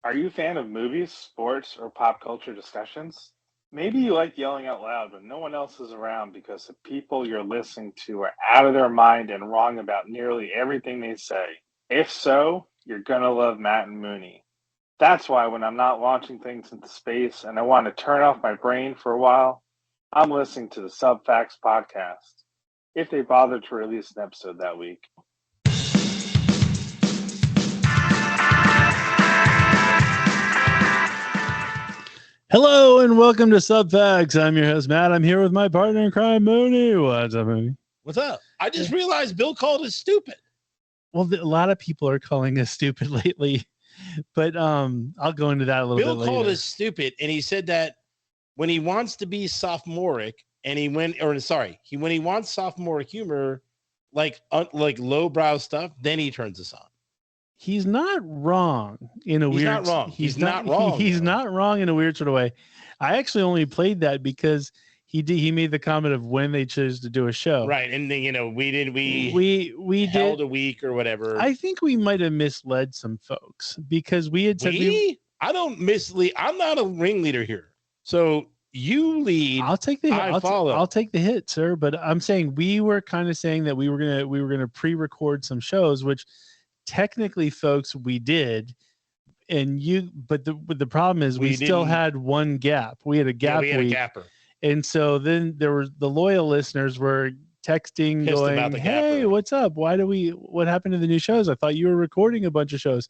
Are you a fan of movies, sports, or pop culture discussions? Maybe you like yelling out loud when no one else is around because the people you're listening to are out of their mind and wrong about nearly everything they say. If so, you're going to love Matt and Mooney. That's why when I'm not launching things into space and I want to turn off my brain for a while, I'm listening to the Subfacts podcast, if they bother to release an episode that week. Hello and welcome to Subfacts. I'm your host, Matt. I'm here with my partner in crime, Mooney. What's up, Mooney? What's up? I just realized Bill called us stupid. Well, a lot of people are calling us stupid lately, but I'll go into that a little bit later. Bill called us stupid, and he said that when he wants to be sophomoric, when he wants sophomoric humor, like lowbrow stuff, then he turns us on. He's not wrong in a weird. He's not wrong. He's not wrong. He's not wrong in a weird sort of way. I actually only played that because he made the comment of when they chose to do a show. Right, and then we held did a week or whatever. I think we might have misled some folks because we had said I don't mislead. I'm not a ringleader here, so you lead. I'll take the hit. I'll take the hit, sir. But I'm saying we were kind of saying that we were gonna pre-record some shows, which. Technically, folks, we did, but the problem is we still had one gap. We had a gap. Yeah, we had a gapper. And so then there was the loyal listeners were texting, pissed going, about the "Hey, gapper. what's up? What happened to the new shows? I thought you were recording a bunch of shows."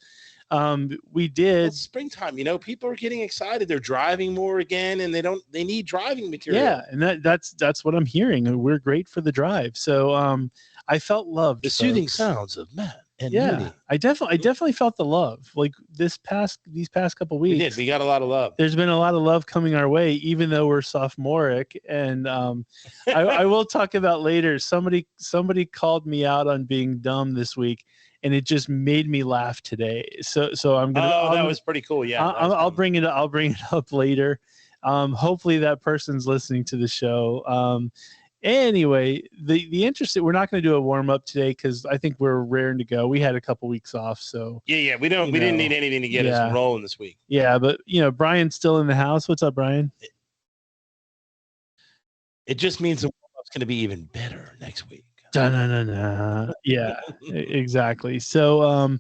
We did. Well, springtime, people are getting excited. They're driving more again, and they need driving material. Yeah, and that's what I'm hearing. We're great for the drive. So I felt loved. The soothing sounds of Matt. And yeah, Mooney. I definitely felt the love. Like these past couple weeks, we got a lot of love. There's been a lot of love coming our way, even though we're sophomoric. And I will talk about later. Somebody called me out on being dumb this week, and it just made me laugh today. So I'm gonna. That was pretty cool. Yeah, I'll bring it up later. Hopefully that person's listening to the show. Anyway, the interesting. We're not going to do a warm up today because I think we're raring to go. We had a couple weeks off, so yeah. We didn't need anything to get us rolling this week. Yeah, but Brian's still in the house. What's up, Brian? It just means the warm up's going to be even better next week. Da-na-na-na. Yeah, exactly. So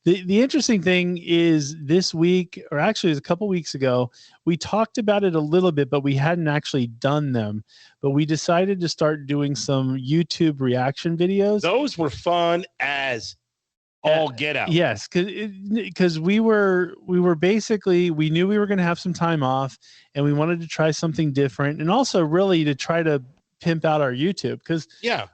the interesting thing is this week, or actually it was a couple weeks ago, we talked about it a little bit, but we hadn't actually done them. But we decided to start doing some YouTube reaction videos. Those were fun as all get out. Yes, because we were basically, we knew we were going to have some time off, and we wanted to try something different, and also really to try to pimp out our YouTube, because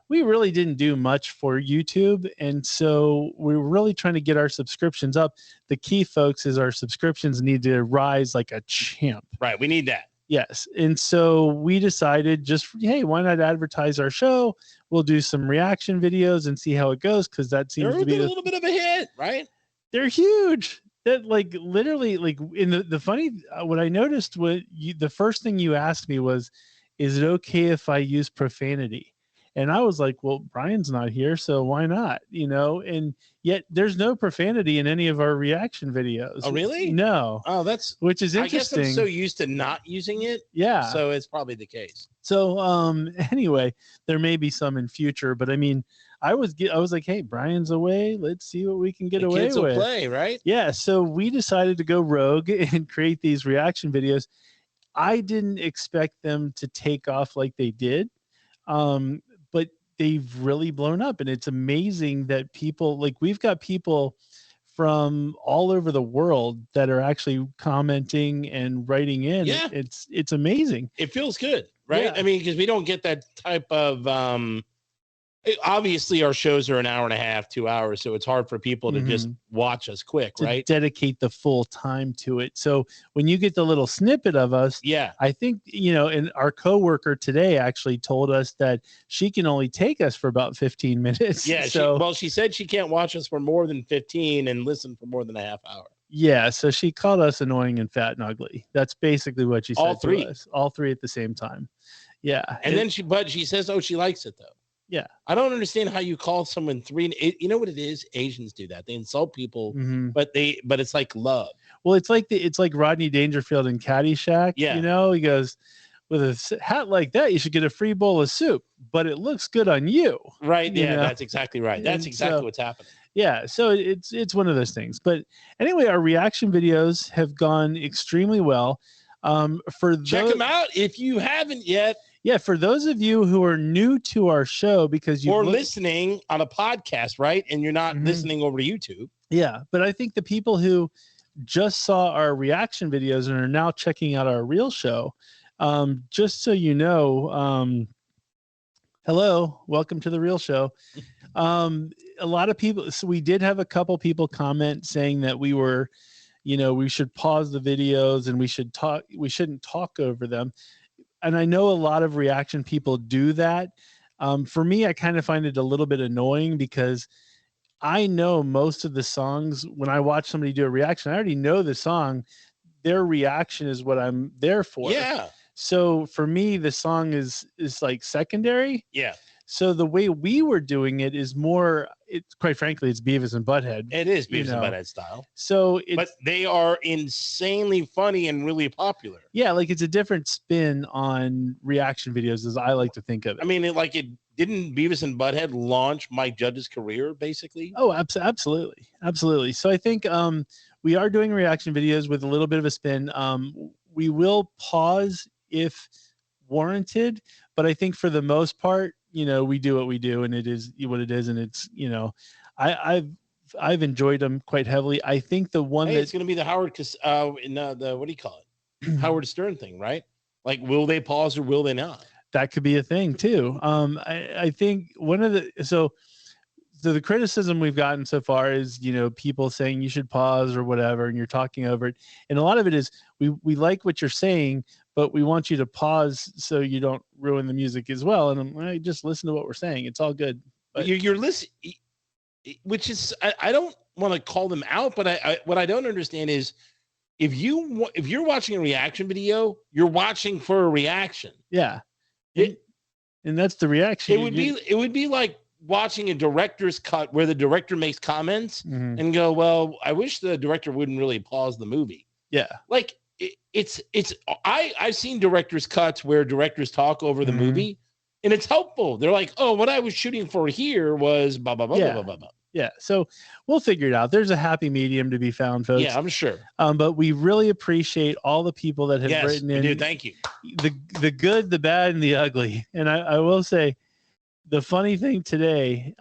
we really didn't do much for YouTube, and so we're really trying to get our subscriptions up. The key, folks, is our subscriptions need to rise like a champ. Right, we need that. Yes, and so we decided hey, why not advertise our show? We'll do some reaction videos and see how it goes, because that seems to be a little bit of a hit, right? They're huge. That literally in the funny what I noticed, the first thing you asked me was, is it okay if I use profanity? And I was like, well, Brian's not here, so why not? And yet there's no profanity in any of our reaction videos. Oh, really? No. Oh, which is interesting. I guess I'm so used to not using it. Yeah. So it's probably the case. So anyway, there may be some in future, but I mean, I was like, hey, Brian's away. Let's see what we can get away with. Kids will play, right? Yeah. So we decided to go rogue and create these reaction videos. I didn't expect them to take off like they did, but they've really blown up, and it's amazing that we've got people from all over the world that are actually commenting and writing in. Yeah. It's amazing. It feels good, right? Yeah. I mean, because we don't get that type of obviously our shows are an hour and a half, 2 hours, so it's hard for people to just watch us quick, right? Dedicate the full time to it. So when you get the little snippet of us, I think, and our coworker today actually told us that she can only take us for about 15 minutes. Yeah. She said she can't watch us for more than 15 and listen for more than a half hour. Yeah. So she called us annoying and fat and ugly. That's basically what she said to us. All three at the same time. Yeah. And then she says, oh, she likes it though. Yeah. I don't understand how you call someone three. You know what it is? Asians do that. They insult people, but it's like love. Well, it's like Rodney Dangerfield in Caddyshack. Yeah. You know, he goes, with a hat like that, you should get a free bowl of soup, but it looks good on you. Right. You Yeah, know? that's exactly right. That's exactly what's happening. Yeah. So it's one of those things. But anyway, our reaction videos have gone extremely well. Check them out if you haven't yet. Yeah, for those of you who are new to our show, because you're listening on a podcast, right? And you're not listening over to YouTube. Yeah, but I think the people who just saw our reaction videos and are now checking out our real show, just so you know, hello, welcome to the real show. A lot of people, so we did have a couple people comment saying that we were, we should pause the videos and we shouldn't talk over them. And I know a lot of reaction people do that. For me, I kind of find it a little bit annoying because I know most of the songs. When I watch somebody do a reaction, I already know the song. Their reaction is what I'm there for. Yeah. So for me, the song is like secondary. Yeah. So the way we were doing it is more, quite frankly, it's Beavis and Butthead. It is Beavis and Butthead style. So but they are insanely funny and really popular. Yeah, like it's a different spin on reaction videos, as I like to think of it. I mean, didn't Beavis and Butthead launch Mike Judge's career, basically? Oh, absolutely. Absolutely. So I think we are doing reaction videos with a little bit of a spin. We will pause if warranted, but I think for the most part, we do what we do, and it is what it is, and it's I've enjoyed them quite heavily. I think the one it's going to be the Howard the what do you call it, Howard Stern thing, right? Like, will they pause or will they not? That could be a thing too. I think one of the the criticism we've gotten so far is people saying you should pause or whatever, and you're talking over it, and a lot of it is we like what you're saying, but we want you to pause so you don't ruin the music as well. And I just listen to what we're saying. It's all good. But you're listening, which is, I don't want to call them out, but what I don't understand is if you're watching a reaction video, you're watching for a reaction. Yeah. And that's the reaction. It would be like watching a director's cut where the director makes comments and go, well, I wish the director wouldn't really pause the movie. Yeah. Like, I've seen director's cuts where directors talk over the movie, and it's helpful. They're like, oh, what I was shooting for here was blah, blah, blah, blah, blah, blah, blah. Yeah. So we'll figure it out. There's a happy medium to be found, folks. Yeah, I'm sure. But we really appreciate all the people that have written in. Dude, thank you. The good, the bad, and the ugly. And I will say the funny thing today,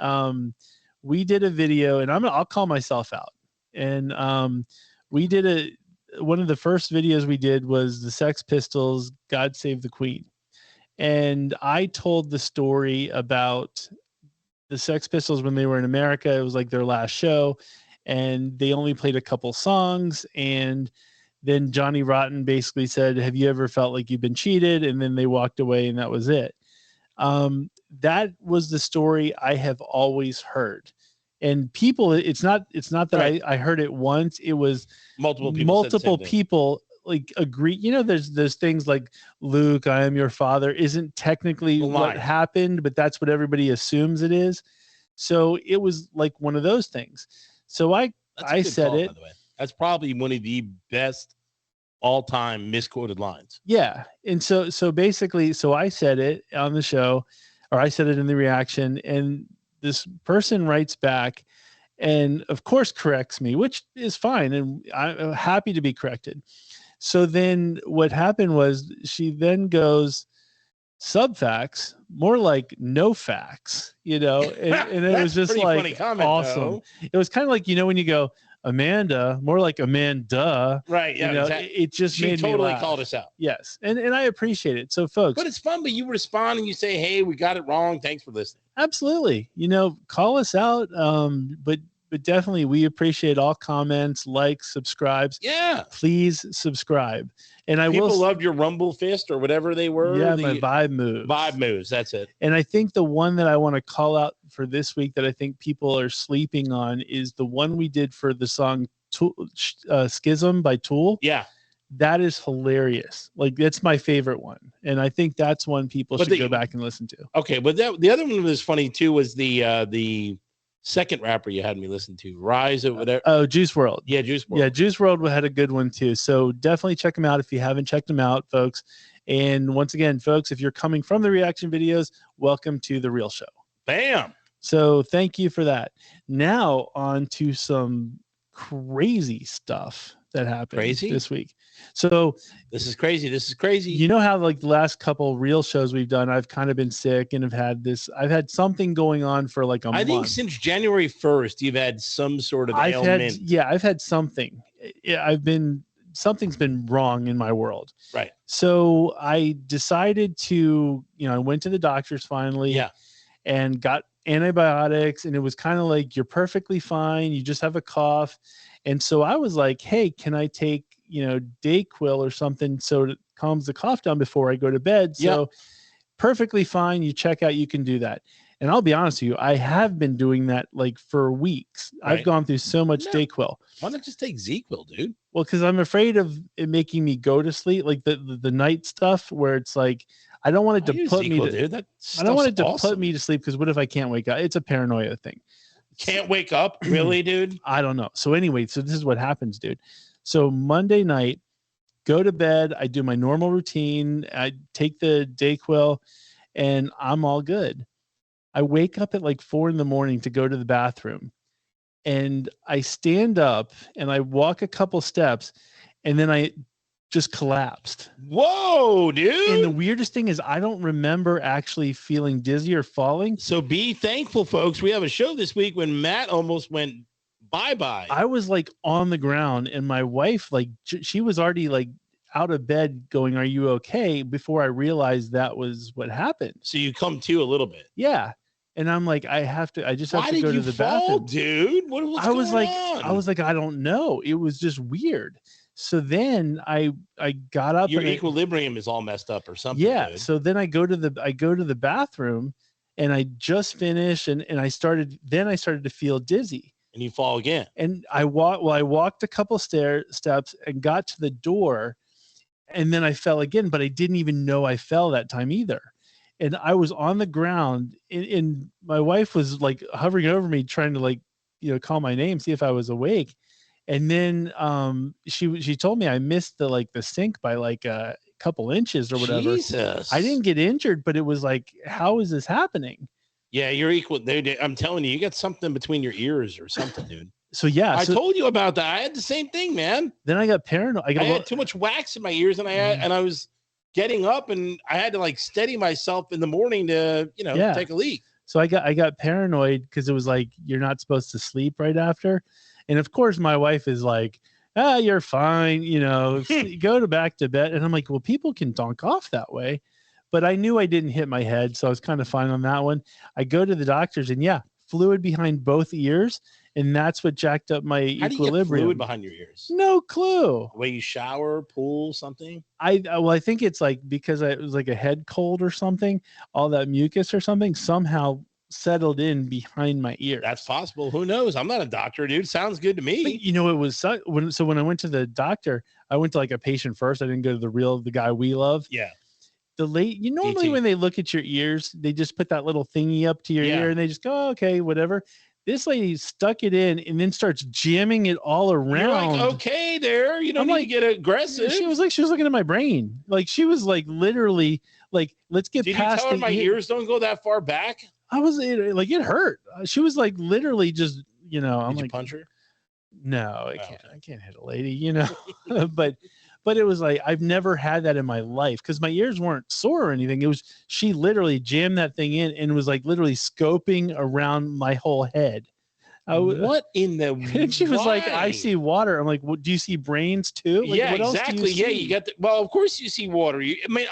we did a video, and I'll call myself out. And we did one of the first videos we did was the Sex Pistols, God Save the Queen. And I told the story about the Sex Pistols when they were in America. It was like their last show, and they only played a couple songs. And then Johnny Rotten basically said, have you ever felt like you've been cheated? And then they walked away, and that was it. That was the story I have always heard. And people, it's not that right. I heard it once. It was multiple people like agree. There's things like Luke, I am your father isn't technically what happened, but that's what everybody assumes it is. So it was like one of those things. So I said it. By the way. That's probably one of the best all-time misquoted lines. Yeah. And so basically, I said it on the show, or I said it in the reaction, and this person writes back and of course corrects me, which is fine. And I'm happy to be corrected. So then what happened was she then goes, subfacts, more like no facts, and it was just like comment, awesome. Though. It was kind of like, when you go, Amanda, more like Amanda. Right. Yeah. Exactly. It just made me totally laugh. Called us out. Yes. And I appreciate it. So folks. But it's fun, but you respond and you say, hey, we got it wrong. Thanks for listening. Absolutely. Call us out. But definitely we appreciate all comments, likes, subscribes. Yeah. Please subscribe. And People loved your rumble fist or whatever they were. Yeah, my vibe moves. Vibe moves. That's it. And I think the one that I want to call out for this week that I think people are sleeping on is the one we did for the song Schism by Tool. Yeah. That is hilarious. Like, that's my favorite one. And I think that's one people should go back and listen to. Okay. But the other one that was funny too was the second rapper you had me listen to? Rise or whatever. Oh, Juice WRLD. Yeah, Juice WRLD. Yeah, Juice WRLD had a good one too. So definitely check them out if you haven't checked them out, folks. And once again, folks, if you're coming from the reaction videos, welcome to The Real Show. Bam. So thank you for that. Now on to some crazy stuff that happened this week. So this is crazy. This is crazy. You know how like the last couple real shows we've done, I've kind of been sick and I've had something going on for like a month. I think since January 1st, you've had some sort of ailment. I've had something. Something's been wrong in my world. Right. So I decided to, I went to the doctors finally. Yeah. And got antibiotics, and it was kind of like, you're perfectly fine. You just have a cough. And so I was like, hey, can I take, Dayquil or something so it calms the cough down before I go to bed? So perfectly fine. You check out, you can do that. And I'll be honest with you, I have been doing that like for weeks. Right. I've gone through so much Dayquil. Why not just take ZQuil, dude? Well, because I'm afraid of it making me go to sleep, like the night stuff where it's like, I don't want it to put me to, I don't want it to put me to sleep, because what if I can't wake up? It's a paranoia thing. Can't wake up? Really, dude? I don't know. So anyway, so this is what happens, dude. So Monday night, go to bed. I do my normal routine. I take the Dayquil and I'm all good. I wake up at like 4 a.m. to go to the bathroom, and I stand up and I walk a couple steps, and then I just collapsed. Whoa, dude. And the weirdest thing is I don't remember actually feeling dizzy or falling. So be thankful, folks. We have a show this week when Matt almost went bye-bye. I was like on the ground, and my wife, like, she was already like out of bed going, are you okay? Before I realized that was what happened. So you come to a little bit. Yeah. And I'm like, I just have to go to the bathroom. Dude? What's going on? I was like, I don't know. It was just weird. So then I got up. Your equilibrium is all messed up or something. Yeah. Dude. So then I go to the bathroom, and I just finished, and I started to feel dizzy. And you fall again. And I walked a couple steps and got to the door, and then I fell again, but I didn't even know I fell that time either. And I was on the ground, and my wife was like hovering over me, trying to like, call my name, see if I was awake. And then she told me I missed the sink by like a couple inches or whatever. Jesus. I didn't get injured, but it was like, how is this happening? Yeah, you're equal. I'm telling you got something between your ears or something, dude. So yeah, I told you about that. I had the same thing, man. Then I got paranoid. I had too much wax in my ears, and I was getting up, and I had to like steady myself in the morning to take a leak. So I got paranoid, because it was like, you're not supposed to sleep right after. And of course, my wife is like, you're fine, go back to bed. And I'm like, well, people can donk off that way. But I knew I didn't hit my head, so I was kind of fine on that one. I go to the doctors, and fluid behind both ears. And that's what jacked up my equilibrium. How do you get fluid behind your ears? No clue. The way you shower, pool, something? I think it's like, because it was like a head cold or something, all that mucus or something somehow settled in behind my ear. That's possible. Who knows? I'm not a doctor, dude. Sounds good to me. But, it was when I went to the doctor, I went to like a patient first. I didn't go to the guy we love. Yeah. Normally when they look at your ears, they just put that little thingy up to your ear, and they just go, okay, whatever. This lady stuck it in and then starts jamming it all around. You're like, okay, there. You don't need to get aggressive. She was looking at my brain. Like, she was like literally like, let's get past. Did you tell her my ears don't go that far back? I was like, it hurt. She was like literally just, I'm Did like, you punch her? No, I can't. I can't hit a lady, but it was like, I've never had that in my life, because my ears weren't sore or anything. It was, she literally jammed that thing in and was like literally scoping around my whole head. What in the? And she was like, I see water. I'm like, well, do you see brains too? Like, yeah, what exactly. Else do you see? You got well, of course you see water.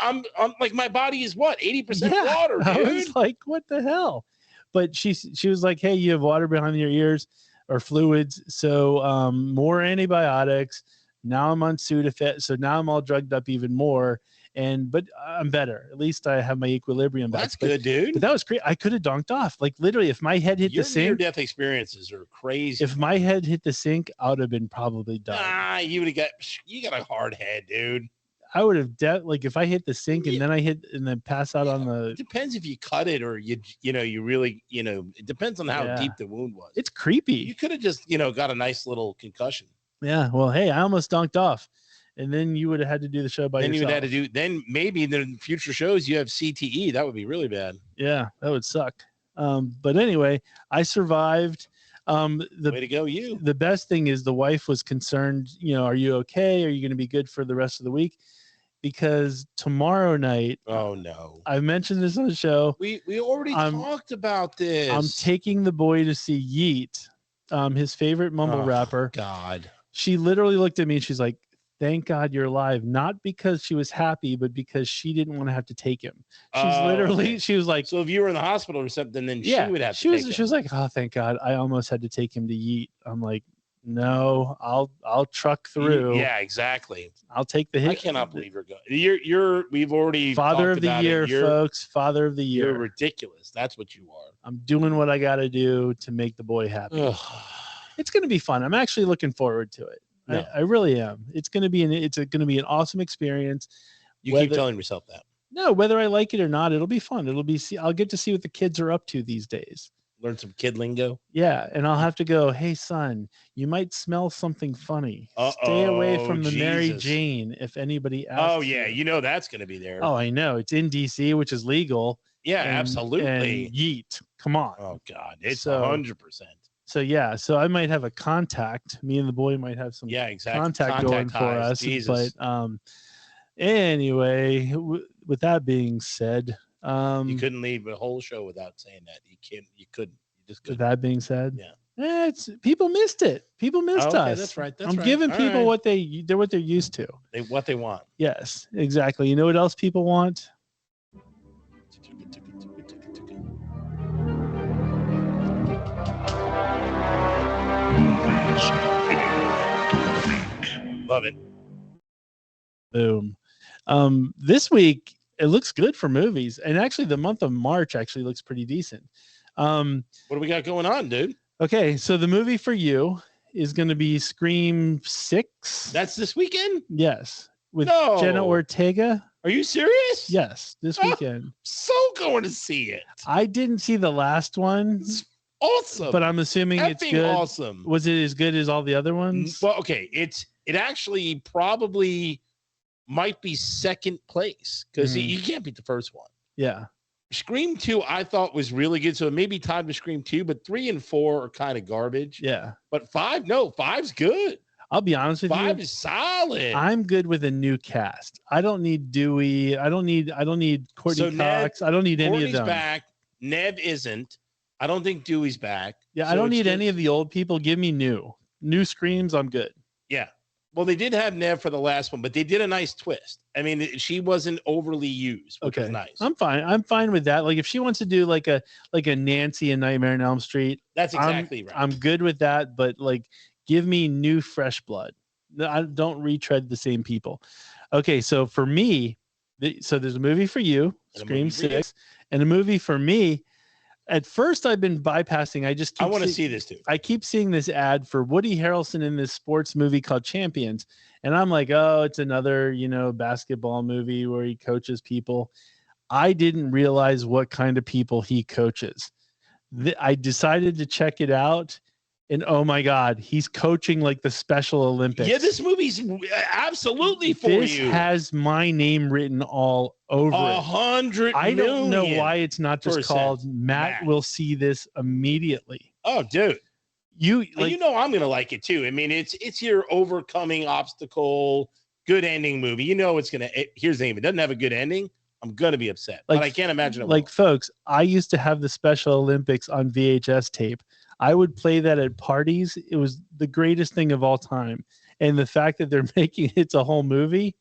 I'm like, my body is what, 80% water, dude. I was like, what the hell? But she was like, hey, you have water behind your ears or fluids. So more antibiotics. Now I'm on Sudafed. So now I'm all drugged up even more. But I'm better. At least I have my equilibrium back. That's good, dude. But that was great. I could have dunked off. Like, literally, if my head hit the sink. Your near-death experiences are crazy. If my head hit the sink, I would have been probably done. You got a hard head, dude. I would have like if I hit the sink and then pass out on the. It depends if you cut it or you really it depends on how deep the wound was. It's creepy. You could have just got a nice little concussion. Yeah. Well, hey, I almost dunked off, and then you would have had to do the show by yourself. You would have to do. Then maybe in the future shows you have CTE. That would be really bad. Yeah, that would suck. But anyway, I survived. Way to go, you. The best thing is the wife was concerned, are you okay? Are you going to be good for the rest of the week? Because tomorrow night, oh no, I mentioned this on the show. We already talked about this. I'm taking the boy to see Yeat, his favorite mumble rapper. God. She literally looked at me and she's like, thank God you're alive. Not because she was happy, but because she didn't want to have to take him. She was like, so if you were in the hospital or something, then she would have to take him. She was like, oh, thank God. I almost had to take him to Yeat. I'm like, no, I'll truck through. Yeah, exactly. I'll take the hit. I cannot believe you're going. We've already Father of the Year, folks. Father of the Year. You're ridiculous. That's what you are. I'm doing what I got to do to make the boy happy. It's going to be fun. I'm actually looking forward to it. No. I really am. It's going to be an awesome experience. You keep telling yourself that. No, whether I like it or not, it'll be fun. I'll get to see what the kids are up to these days. Learn some kid lingo. Yeah, and I'll have to go, hey son, you might smell something funny. Stay away from the Mary Jane if anybody asks. Oh yeah, that's going to be there. Oh, I know. It's in DC, which is legal. Yeah, absolutely. And Yeat. Come on. Oh God, it's 100%. So yeah, so I might have a contact. Me and the boy might have some contact going for us. Jesus. But anyway, with that being said, you couldn't leave a whole show without saying that. You couldn't. You just couldn't. With that being said, yeah, it's people missed it. People missed us. That's right. I'm giving people what they're used to. What they want. Yes, exactly. You know what else people want? Love it. Boom. This week it looks good for movies, and actually the month of March actually looks pretty decent. What do we got going on, dude? Okay, so the movie for you is going to be Scream 6. That's this weekend? Yes, with Jenna Ortega. Are you serious? Yes, this weekend. So going to see it. I didn't see the last one. It's awesome. But I'm assuming it's good. Awesome. Was it as good as all the other ones? Well, okay, it actually probably might be second place because you can't beat the first one. Yeah. Scream 2 I thought was really good, so it may be tied with Scream 2, but 3 and 4 are kind of garbage. Yeah. But 5's good. I'll be honest with you. 5 is solid. I'm good with a new cast. I don't need Dewey. I don't need Courtney Cox. I don't need any of them. Back. Nev isn't. I don't think Dewey's back. Yeah, so I don't need any of the old people. Give me new Screams. I'm good. Yeah. Well, they did have Nev for the last one, but they did a nice twist. I mean, she wasn't overly used, which was nice. I'm fine. I'm fine with that. Like if she wants to do like a Nancy in Nightmare on Elm Street, that's exactly right. I'm good with that. But like, give me new, fresh blood. I don't retread the same people. Okay, so for me, so there's a movie for you, Scream 6, and a movie for me. At first, I've been bypassing. I want to see this too. I keep seeing this ad for Woody Harrelson in this sports movie called Champions, and I'm like, oh, it's another basketball movie where he coaches people. I didn't realize what kind of people he coaches. I decided to check it out. And oh my God, he's coaching like the Special Olympics. Yeah, this movie's absolutely for this you. This has my name written all over 100 I don't know why it's not just called Matt will see this immediately. Oh, dude. I'm gonna like it too. I mean, it's your overcoming obstacle, good ending movie. It's gonna here's the thing. If it doesn't have a good ending, I'm gonna be upset. But I can't imagine it. Folks, I used to have the Special Olympics on VHS tape. I would play that at parties. It was the greatest thing of all time. And the fact that they're making it's a whole movie,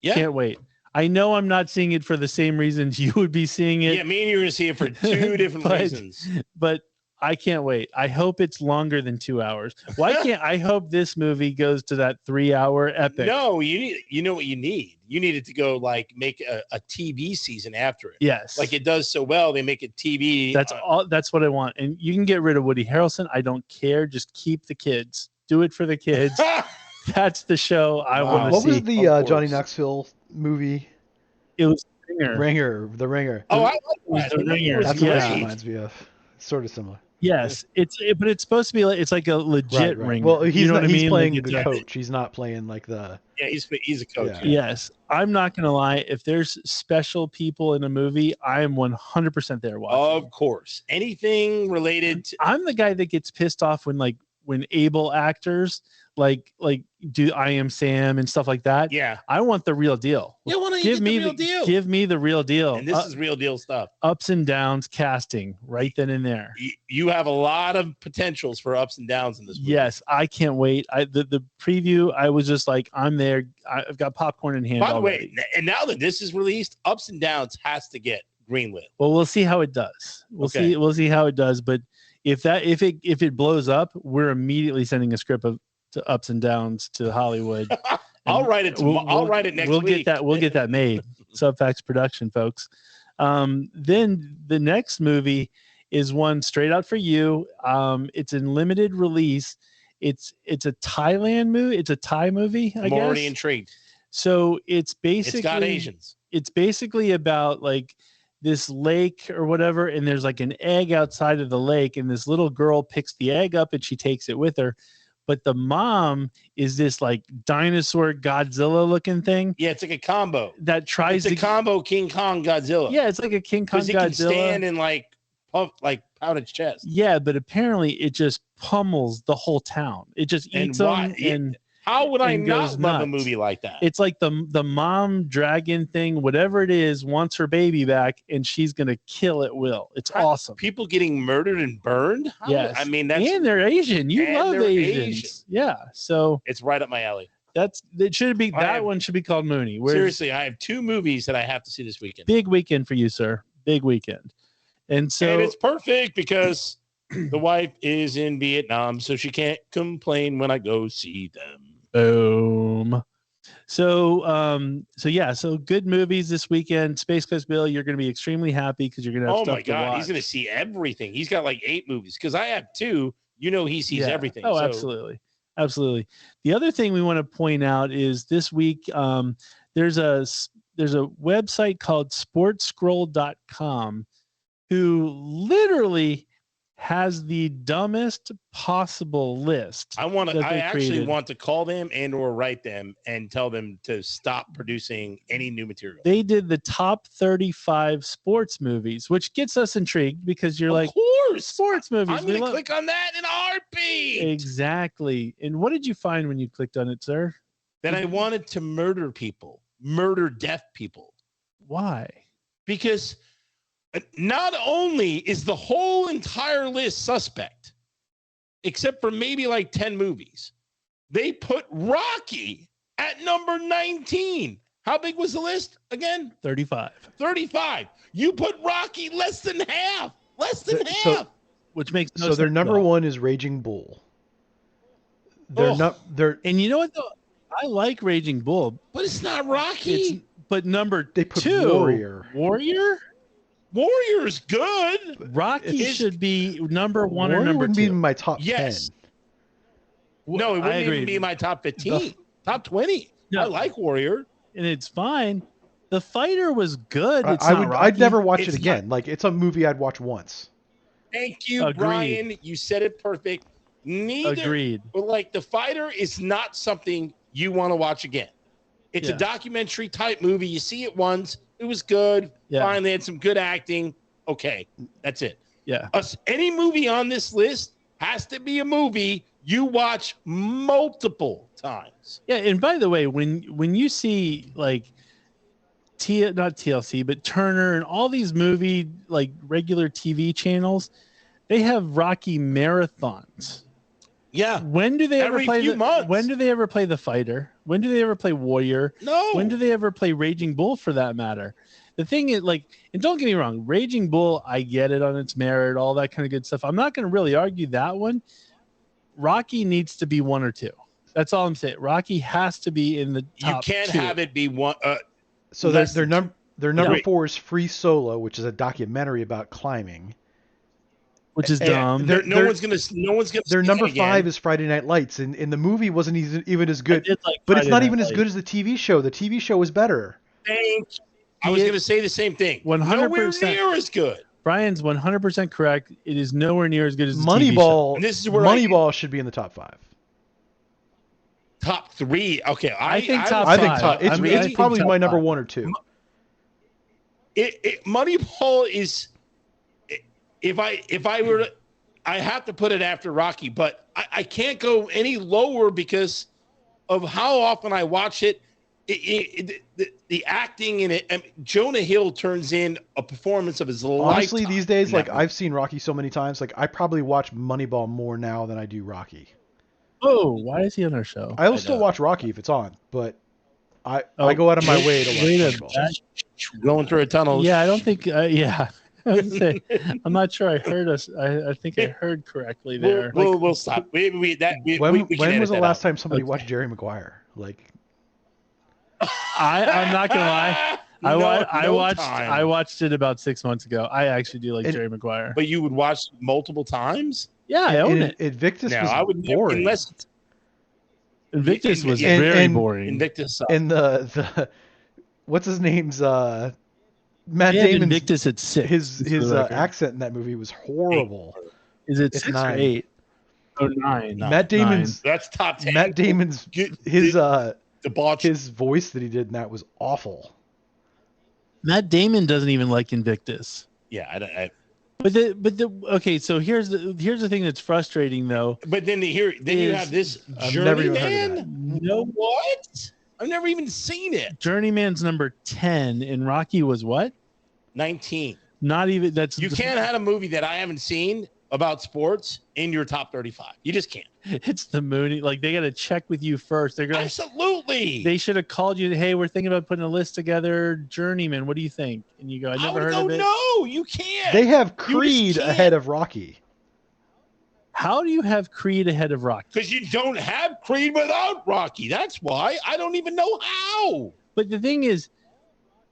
can't wait. I know I'm not seeing it for the same reasons you would be seeing it. Yeah, me and you are going to see it for two different reasons. But I can't wait. I hope it's longer than 2 hours. I hope this movie goes to that 3-hour epic. No, you know what you need? You need it to go make a TV season after it. Yes. Like it does so well, they make it TV. That's what I want. And you can get rid of Woody Harrelson. I don't care. Just keep the kids. Do it for the kids. That's the show I want to see. What was the Johnny Knoxville movie? It was Ringer. The Ringer. Oh, I like that. The Ringer. That's what Yeah. it reminds me of. Sort of similar. Yes, but it's supposed to be like it's like a legit Right. ringer. Well, he's you know not, what I he's mean? playing Like the coach. He's not playing like the. Yeah, he's a coach. Yeah. Yes, I'm not gonna lie. If there's special people in a movie, I am 100% there watching. Of course, anything related to. I'm the guy that gets pissed off when able actors like do I Am Sam and stuff like that. Yeah, I want the real deal. Yeah, why don't you give get me the real deal? Give me the real deal. And this is real deal stuff. Ups and downs casting right then and there. You have a lot of potentials for ups and downs in this movie. Yes, I can't wait. The preview, I was just like, I'm there. I've got popcorn in hand. By the already. way, and now that this is released, Ups and Downs has to get greenlit. Well, we'll see how it does. We'll see how it does. But if it blows up, we're immediately sending a script to Ups and Downs to Hollywood. I'll write it. I'll write it next week. We'll get that made. Subfacts production, folks. Then the next movie is one straight out for you. It's in limited release. It's a Thailand movie. It's a Thai movie. I guess. Already intrigued. So it's got Asians. It's basically about like this lake or whatever, and there's like an egg outside of the lake, and this little girl picks the egg up and she takes it with her. But the mom is this like dinosaur Godzilla looking thing. Yeah, it's like a combo. That tries to combo King Kong Godzilla. Yeah, it's like a King Kong Godzilla. Because he can stand and like puff, like pound its chest. Yeah, but apparently it just pummels the whole town. It just eats them. And how would I not love a movie like that? It's like the mom dragon thing, whatever it is, wants her baby back, and she's gonna kill at will. It's awesome. People getting murdered and burned. Yes, I mean and they're Asian. You love Asians. Asian. Yeah, so it's right up my alley. It should be one should be called Mooney. Seriously, I have 2 movies that I have to see this weekend. Big weekend for you, sir. Big weekend, and it's perfect because the wife is in Vietnam, so she can't complain when I go see them. Boom. So good movies this weekend. Space Coast Bill, you're going to be extremely happy because you're going to have stuff to watch. Oh my God, he's going to see everything. He's got like 8 movies because I have 2. You know, he sees everything. Oh, absolutely. The other thing we want to point out is this week there's a website called sportscroll.com who literally has the dumbest possible list. I actually want to call them and or write them and tell them to stop producing any new material. They did the top 35 sports movies, which gets us intrigued because you're of course, sports movies. I'm going to click on that in a heartbeat. Exactly. And what did you find when you clicked on it, sir? That I wanted to murder people, murder deaf people. Why? Because not only is the whole entire list suspect, except for maybe like 10 movies, they put Rocky at number 19. How big was the list again? 35. You put Rocky less than half. Which makes no sense. So their number 1 is Raging Bull. And you know what though? I like Raging Bull, but it's not Rocky. But number they put 2, Warrior's good. Rocky should be number 1 or number 2. Wouldn't be in my top 10. No, it wouldn't even be my top 15. Top 20. No. I like Warrior. And it's fine. The Fighter was good. I'd never watch it again. Like, it's a movie I'd watch once. Thank you, Brian. You said it perfect. Agreed. But like, The Fighter is not something you want to watch again. It's a documentary type movie. You see it once. It was good. Yeah. Fine. They had some good acting. Okay. That's it. Yeah. Any movie on this list has to be a movie you watch multiple times. Yeah. And by the way, when you see like not TLC, but Turner and all these movie, like regular TV channels, they have Rocky marathons. Yeah. When do they ever play few months. When do they ever play The Fighter? When do they ever play Warrior? No. When do they ever play Raging Bull for that matter? The thing is, like, and don't get me wrong, Raging Bull, I get it on its merit, all that kind of good stuff. I'm not going to really argue that one. Rocky needs to be 1 or 2. That's all I'm saying. Rocky has to be in the top. You can't 2. have it be 1. So their number 4 is Free Solo, which is a documentary about climbing. Which is dumb. No one's gonna. Their number 5 is Friday Night Lights, and the movie wasn't even as good. But it's not even as good as the TV show. The TV show was better. I was going to say the same thing. 100%. Nowhere near as good. Brian's 100% correct. It is nowhere near as good as Moneyball. And this is where Moneyball should be in the top 5. Top 3. Okay, I think top 5. I think top. It's probably my number 1 or 2. Moneyball is. If I were to, I have to put it after Rocky, but I can't go any lower because of how often I watch it. The acting in it, Jonah Hill turns in a performance of his life. Honestly, these days, like I've seen Rocky so many times, like I probably watch Moneyball more now than I do Rocky. Oh, why is he on our show? I'll still watch Rocky if it's on, but I go out of my way to watch Moneyball. Going through a tunnel. Yeah, I don't think. Yeah, I would say, I'm not sure I heard us. I think I heard correctly there. We'll stop. When was the last time somebody watched Jerry Maguire? Like. I'm not gonna lie. I watched it about 6 months ago. I actually do like Jerry Maguire. But you would watch multiple times? Yeah, I own it. Invictus was boring. Invictus was very boring. Invictus sucked. And the what's his name's Matt Damon's Invictus at 6. His accent in that movie was horrible. Is it 6 or 8? Oh, 9. Matt Damon's that's top 10. Matt Damon's his voice that he did in that was awful. Matt Damon doesn't even like Invictus. Yeah, okay. So here's the thing that's frustrating though. But then you have this Journeyman. You know what? I've never even seen it. Journeyman's number 10, and Rocky was what? 19. Not even that's. You can't have a movie that I haven't seen about sports in your top 35. You just can't. It's the Mooney. Like they got to check with you first. They're going absolutely. They should have called you. Hey, we're thinking about putting a list together. Journeyman, what do you think? And you go, I never heard of it. No, you can't. They have Creed ahead of Rocky. How do you have Creed ahead of Rocky? Because you don't have Creed without Rocky. That's why. I don't even know how. But the thing is,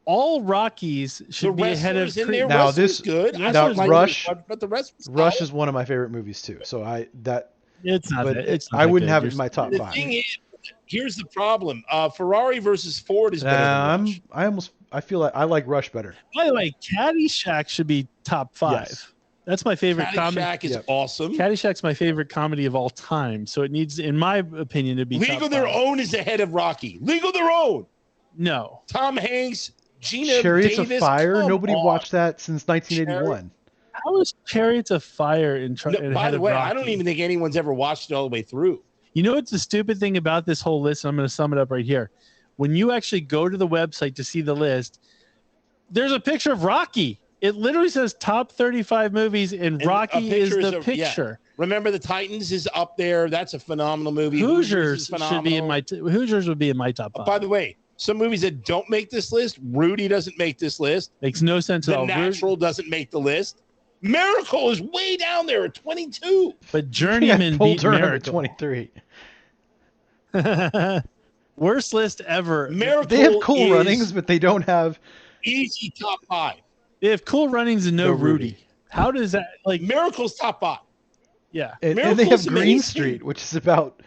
all Rockies should be ahead of Creed. Now this is good. Rush, but the rest Rush is one of my favorite movies too. So it's not. I wouldn't have it in my top 5. The thing is, here's the problem: Ferrari versus Ford is better than Rush. I feel like I like Rush better. By the way, Caddyshack should be top 5. Yes. That's my favorite comedy. Caddyshack is awesome. Caddyshack's my favorite comedy of all time. So it needs, in my opinion, to be League of Their Own is ahead of Rocky. League of Their Own. No. Tom Hanks, Gina Chariots Davis, of Fire. Nobody watched that since 1981. How is Chariots of Fire by the way, I don't even think anyone's ever watched it all the way through. You know what's the stupid thing about this whole list? And I'm going to sum it up right here. When you actually go to the website to see the list, there's a picture of Rocky. It literally says top 35 movies, and Rocky is the picture. Yeah. Remember the Titans is up there. That's a phenomenal movie. Hoosiers should be in my Hoosiers would be in my top 5. By the way, some movies that don't make this list, Rudy doesn't make this list. Makes no sense at all. The Natural doesn't make the list. Miracle is way down there at 22. But Journeyman beat Miracle at 23. Worst list ever. Miracle. They have Cool Runnings, but they don't have easy top 5. They have Cool Runnings and no Rudy. How does that like Miracle's top 5? Yeah, and they have Green Street, which is about.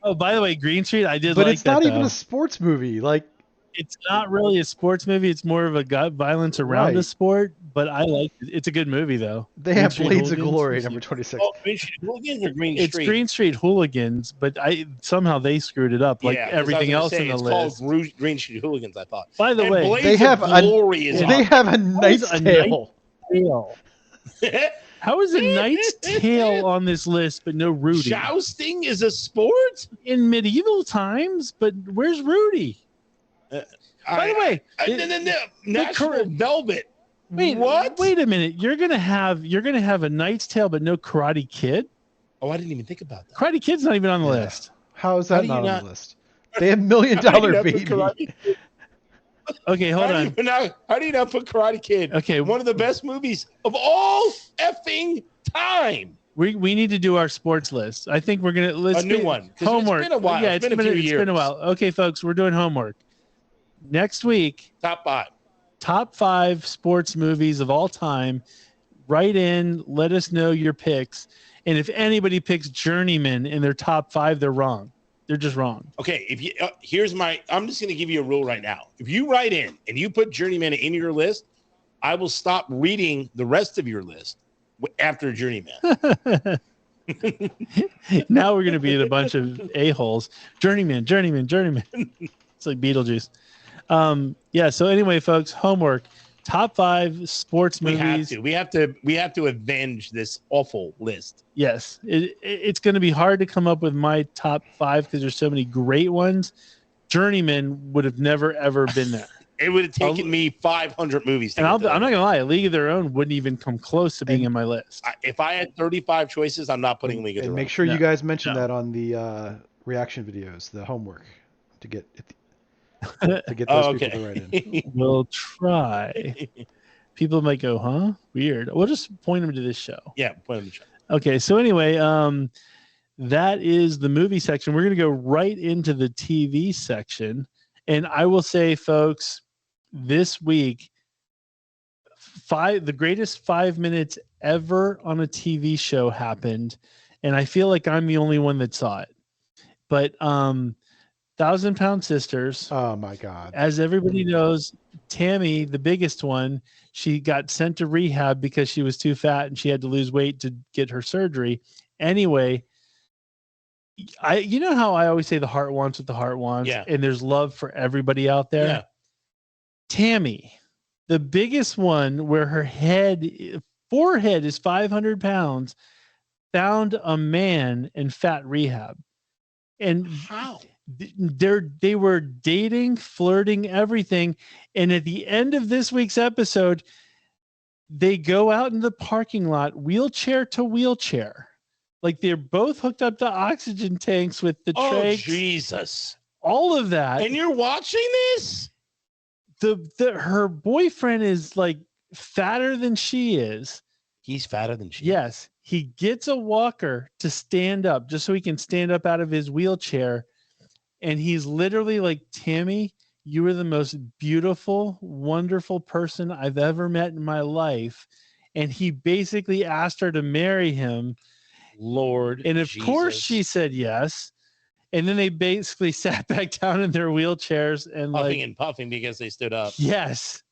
Oh, by the way, Green Street, I did. But like it's not that, even though. a sports movie. Like, it's not really a sports movie. It's more of a gut violence around the sport. But I like it. It's a good movie, though. They have Blades of Glory, number 26. Oh, Green Street Hooligans or Green Street? It's Green Street Hooligans, but somehow they screwed it up, like everything else in the list. It's called Green Street Hooligans, I thought. By the way, they have a Knight's Tale. How is a Knight's Tale on this list, but no Rudy? Jousting is a sport in medieval times, but where's Rudy? By the way, National Velvet. Wait, what? Wait a minute. You're gonna have a Knight's Tale, but no Karate Kid? Oh, I didn't even think about that. Karate Kid's not even on the list. How is that not on the list? They have $1 Million Baby. Okay, hold on. How do you not put Karate Kid? Okay, one of the best movies of all effing time. We need to do our sports list. I think we're gonna a new one. Homework. It's been a while. Yeah, it's been a while. Okay, folks, we're doing homework. Next week, top 5 sports movies of all time. Write in, let us know your picks. And if anybody picks Journeyman in their top 5, they're wrong. They're just wrong. Okay, if you I'm just going to give you a rule right now. If you write in and you put Journeyman in your list, I will stop reading the rest of your list after Journeyman. Now we're going to be in a bunch of a-holes. Journeyman. It's like Beetlejuice. So anyway, folks, homework. Top 5 sports movies. We have to avenge this awful list. Yes, it's going to be hard to come up with my top 5 because there's so many great ones. Journeyman would have never ever been there. It would have taken me 500 movies. And I'm not going to lie, A League of Their Own wouldn't even come close to being in my list. If I had 35 choices, I'm not putting League of Their Own. Make sure you guys mention that on the reaction videos, the homework, to get those people to write in. We'll try. People might go, huh? Weird. We'll just point them to this show. Yeah, point them to the show. Okay, so anyway, that is the movie section. We're going to go right into the TV section. And I will say, folks, this week, the greatest 5 minutes ever on a TV show happened. And I feel like I'm the only one that saw it. But 1,000 Pound Sisters. Oh, my God. As everybody knows, Tammy, the biggest one, she got sent to rehab because she was too fat and she had to lose weight to get her surgery. Anyway, you know how I always say the heart wants what the heart wants, and there's love for everybody out there. Yeah. Tammy, the biggest one, where her forehead is 500 pounds, found a man in fat rehab. And how? They were dating, flirting, everything. And at the end of this week's episode, they go out in the parking lot, wheelchair to wheelchair. Like they're both hooked up to oxygen tanks with the trachs. Oh, Jesus. All of that. And you're watching this? Her boyfriend is like fatter than she is. He's fatter than she is. Yes. He gets a walker to stand up just so he can stand up out of his wheelchair. And he's literally like, Tammy, you are the most beautiful, wonderful person I've ever met in my life. And he basically asked her to marry him. Lord. And of course she said yes. And then they basically sat back down in their wheelchairs and puffing and puffing because they stood up. Yes.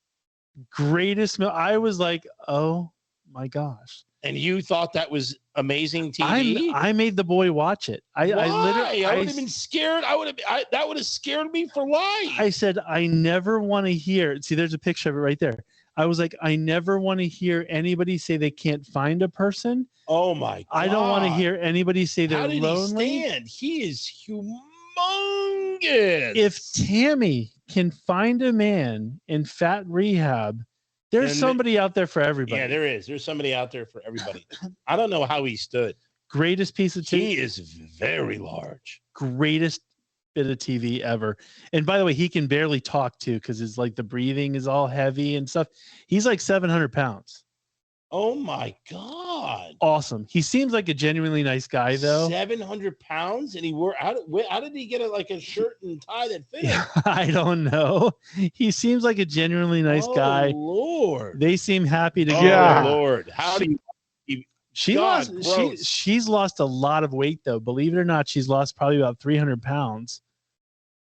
Greatest. I was like, oh my gosh. And you thought that was amazing TV? I made the boy watch it. Why? I would have been scared. That would have scared me for life. I said, I never want to hear. See, there's a picture of it right there. I was like, I never want to hear anybody say they can't find a person. Oh my God. I don't want to hear anybody say they're lonely. How did he stand? He is humongous. If Tammy can find a man in fat rehab, there's somebody out there for everybody. Yeah, there is. There's somebody out there for everybody. I don't know how he stood. Greatest piece of TV. He is very large. Greatest bit of TV ever. And by the way, he can barely talk too because his like the breathing is all heavy and stuff. He's like 700 pounds. Oh my God. Awesome. He seems like a genuinely nice guy though. 700 pounds, and he wore how did he get like a shirt and tie that fit him? I don't know. He seems like a genuinely nice guy. Lord. They seem happy to go. Lord. How do you she's lost a lot of weight though. Believe it or not, she's lost probably about 300 pounds.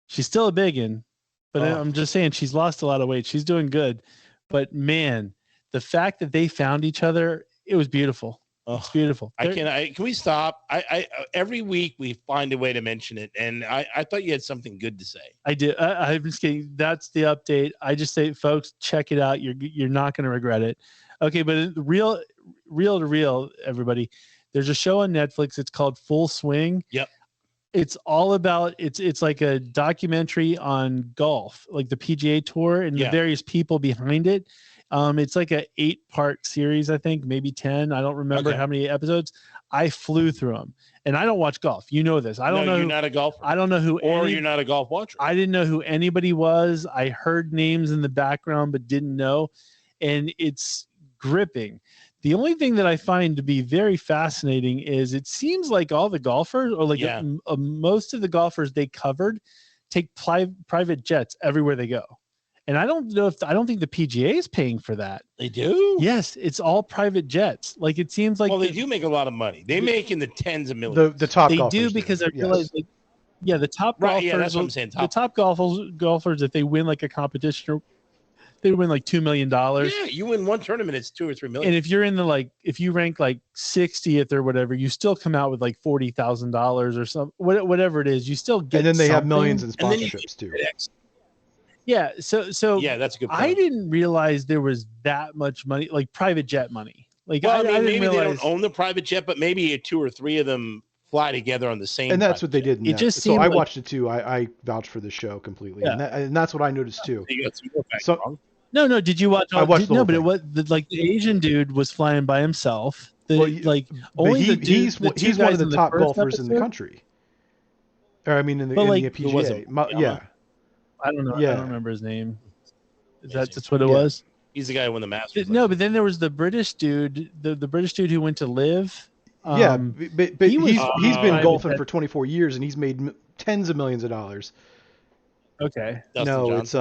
She's still a biggin, but I'm just saying she's lost a lot of weight. She's doing good. But man, the fact that they found each other, it was beautiful. It's beautiful. Can we stop? I every week we find a way to mention it, and I thought you had something good to say. I did. I'm just kidding. That's the update. I just say, folks, check it out. You're not going to regret it. Okay, but real to real, everybody. There's a show on Netflix. It's called Full Swing. Yep. It's all about it's like a documentary on golf, like the PGA Tour and the various people behind it. It's like a 8-part series, I think, maybe 10. I don't remember how many episodes. I flew through them, and I don't watch golf. You know this. I don't know. You're not a golfer. I don't know who. You're not a golf watcher. I didn't know who anybody was. I heard names in the background, but didn't know, and it's gripping. The only thing that I find to be very fascinating is it seems like all the golfers, or like most of the golfers they covered, take private jets everywhere they go. And I don't think the PGA is paying for that. They do? Yes, it's all private jets. Like it seems like they do make a lot of money. They make in the tens of millions. The top they golfers do because I realize like Yeah, the top golfers. Yeah, that's what I'm saying. The top golfers, if they win like a competition, they win like $2 million. Yeah, you win one tournament, it's $2 or $3 million. And if you're in the if you rank like 60th or whatever, you still come out with like $40,000 or something. Whatever it is, you still get. And then they something. have millions in sponsorships too. Yeah, so yeah, that's a good point. I didn't realize there was that much money, like private jet money. Like, well, I mean, maybe they don't own the private jet, but maybe 2 or 3 of them fly together on the same. And that's what they did. So I watched it too. I vouched for the show completely, yeah. and that's what I noticed too. No. Did you watch? I watched but it was the Asian dude was flying by himself. He's one of the top golfers in the country. Or I mean, in the PGA. Yeah. I don't know. Yeah. I don't remember his name. That's what it was? He's the guy who won the Masters. No, but then there was the British dude, the British dude who went to live. Yeah, but he's been golfing for 24 years and he's made tens of millions of dollars. Okay. No, it's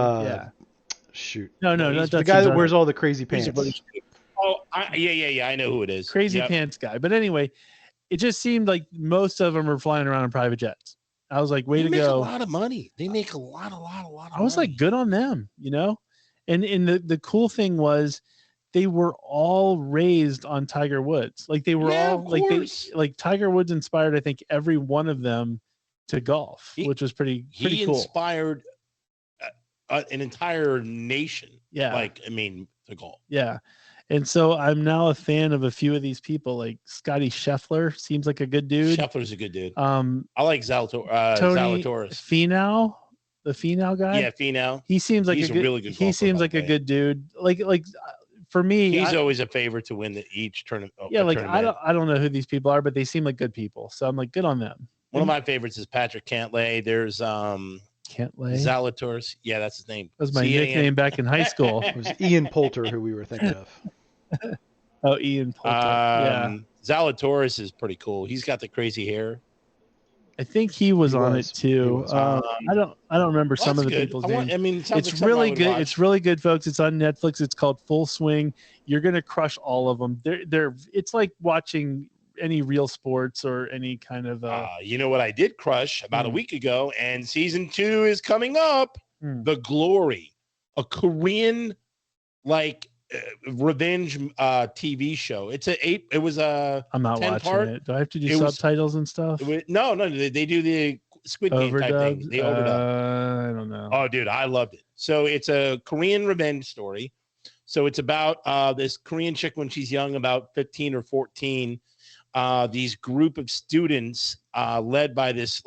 shoot. No, the guy that wears all the crazy pants. Oh, yeah. I know who it is. Crazy pants guy. But anyway, it just seemed like most of them are flying around in private jets. I was like, way to go. They make a lot of money. They make a lot of I was like, good on them, And the cool thing was they were all raised on Tiger Woods. Like they were all like Tiger Woods inspired, I think, every one of them to golf, which was pretty cool. He inspired an entire nation. Yeah. To golf. Yeah. And so I'm now a fan of a few of these people, like Scotty Scheffler seems like a good dude. Scheffler's a good dude. I like Zalatoris. Finau, the Finau guy. Yeah, Finau. He seems like he's a really good golfer. He seems like a good dude. Like for me, he's always a favorite to win each tournament. I don't know who these people are, but they seem like good people. So I'm like, good on them. One of my favorites is Patrick Cantlay. There's Cantlay. Zalatoris. Yeah, that's his name. That was my nickname back in high school. It was Ian Poulter who we were thinking of. Oh, Ian Poulter. Yeah. Zalatoris is pretty cool. He's got the crazy hair. I think he was on it too. I don't remember some of the people's names. It's really good. It's really good, folks. It's on Netflix. It's called Full Swing. You're gonna crush all of them. It's like watching any real sports or any kind of. You know what I did crush about a week ago, and season 2 is coming up. The Glory, a Korean revenge TV show. It was a. I'm not watching it. Do I have to do subtitles and stuff? No. They do the Squid Game type thing. They overdub. I don't know. Oh, dude, I loved it. So it's a Korean revenge story. So it's about this Korean chick when she's young, about 15 or 14. These group of students led by this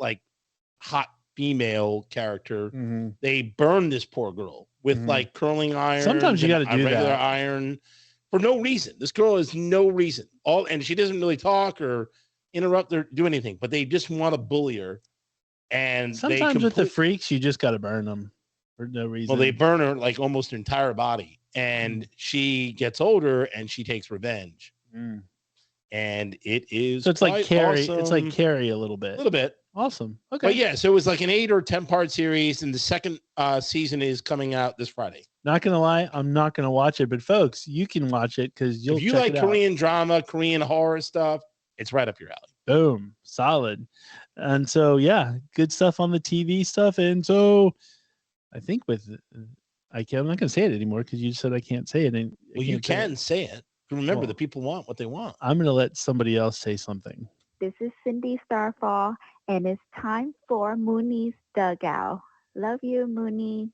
hot female character. Mm-hmm. They burn this poor girl with curling iron. Sometimes you got to do regular iron for no reason. This girl has no reason. And she doesn't really talk or interrupt or do anything, but they just want to bully her. And sometimes with the freaks, you just got to burn them for no reason. Well, they burn her almost her entire body, and she gets older and she takes revenge. And it is so it's like Carrie. Awesome. It's like Carrie a little bit. A little bit. Awesome. Okay. But yeah, so it was like an 8 or 10 part series, and the second season is coming out this Friday. Not gonna lie, I'm not gonna watch it, but folks, you can watch it because if you like Korean drama, Korean horror stuff, it's right up your alley. Boom, solid. And so yeah, good stuff on the TV stuff. And so I think I'm not gonna say it anymore because you said I can't say it. Well, you can say it. Remember, the people want what they want. I'm gonna let somebody else say something. This is Cindy Starfall, and it's time for Mooney's Dugout. Love you, Mooney.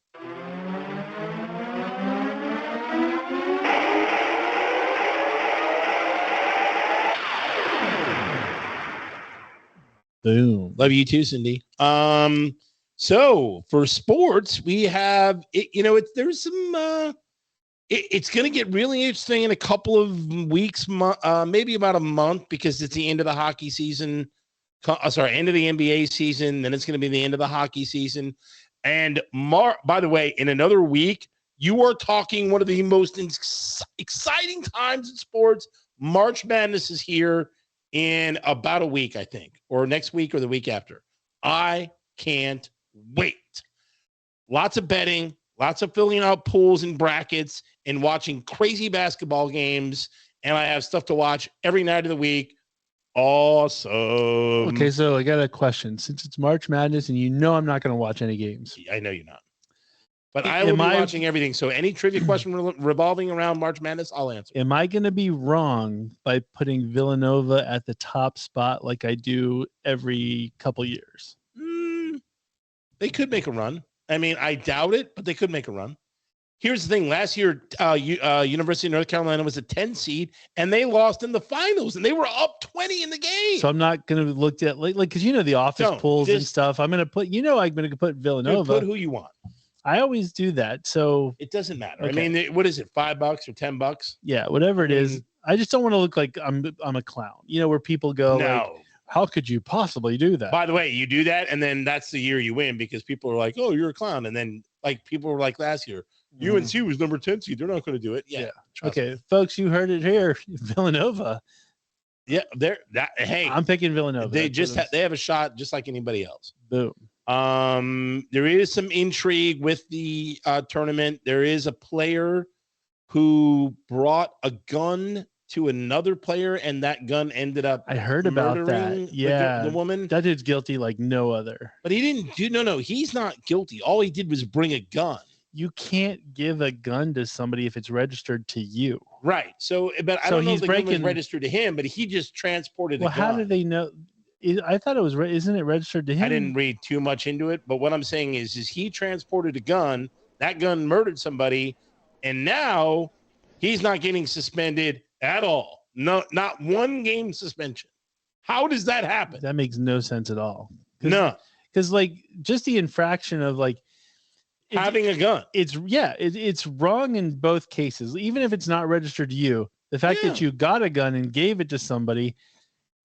Boom. Love you too, Cindy. So for sports, we have there's some. It's going to get really interesting in a couple of weeks, maybe about a month, because it's the end of the hockey season. End of the NBA season. Then it's going to be the end of the hockey season. And by the way, in another week, you are talking one of the most exciting times in sports. March Madness is here in about a week, I think, or next week or the week after. I can't wait. Lots of betting. Lots of filling out pools and brackets and watching crazy basketball games. And I have stuff to watch every night of the week. Awesome. Okay, so I got a question. Since it's March Madness and I'm not going to watch any games. I know you're not. But I will be watching everything. So any trivia question revolving around March Madness, I'll answer. Am I going to be wrong by putting Villanova at the top spot like I do every couple years? They could make a run. I mean, I doubt it, but they could make a run. Here's the thing. Last year, University of North Carolina was a 10 seed, and they lost in the finals, and they were up 20 in the game. So I'm not going to look at because the office pools and stuff. I'm going to put I'm going to put Villanova. Put who you want. I always do that. So it doesn't matter. Okay. I mean, what is it? $5 or $10? Yeah, whatever it is. I just don't want to look like I'm a clown. Where people go, no. How could you possibly do that? By the way, you do that, and then that's the year you win because people are like, "Oh, you're a clown," and then people were like last year, UNC was number 10 seed. They're not going to do it. Yeah. Okay, folks, you heard it here. Villanova. Yeah, hey, I'm picking Villanova. They they have a shot just like anybody else. Boom. There is some intrigue with the tournament. There is a player who brought a gun to another player, and that gun ended up. I heard about that. Yeah, the woman. That dude's guilty like no other. But he didn't do. No, he's not guilty. All he did was bring a gun. You can't give a gun to somebody if it's registered to you. Right. So, but I don't know if the gun was registered to him, but he just transported a gun. Well, how do they know? I thought it was. Isn't it registered to him? I didn't read too much into it, but what I'm saying is he transported a gun. That gun murdered somebody, and now he's not getting suspended at all. No, not one game suspension. How does that happen? That makes no sense at all. No, because just the infraction of having a gun. It's wrong in both cases. Even if it's not registered to you, the fact that you got a gun and gave it to somebody.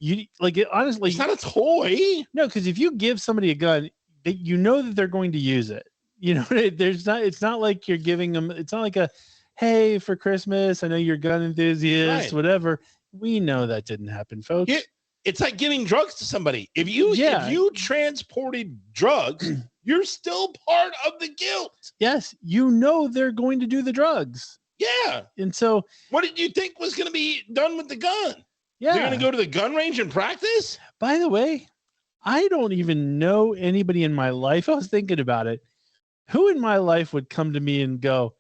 Honestly, it's not a toy. No, because if you give somebody a gun, that they're going to use it. It's not like you're giving them. It's not like hey, for Christmas, I know you're a gun enthusiast, whatever. We know that didn't happen, folks. It's like giving drugs to somebody. If you transported drugs, you're still part of the guilt. Yes, they're going to do the drugs. Yeah. And so, what did you think was going to be done with the gun? Yeah. They're going to go to the gun range and practice? By the way, I don't even know anybody in my life. I was thinking about it. Who in my life would come to me and go,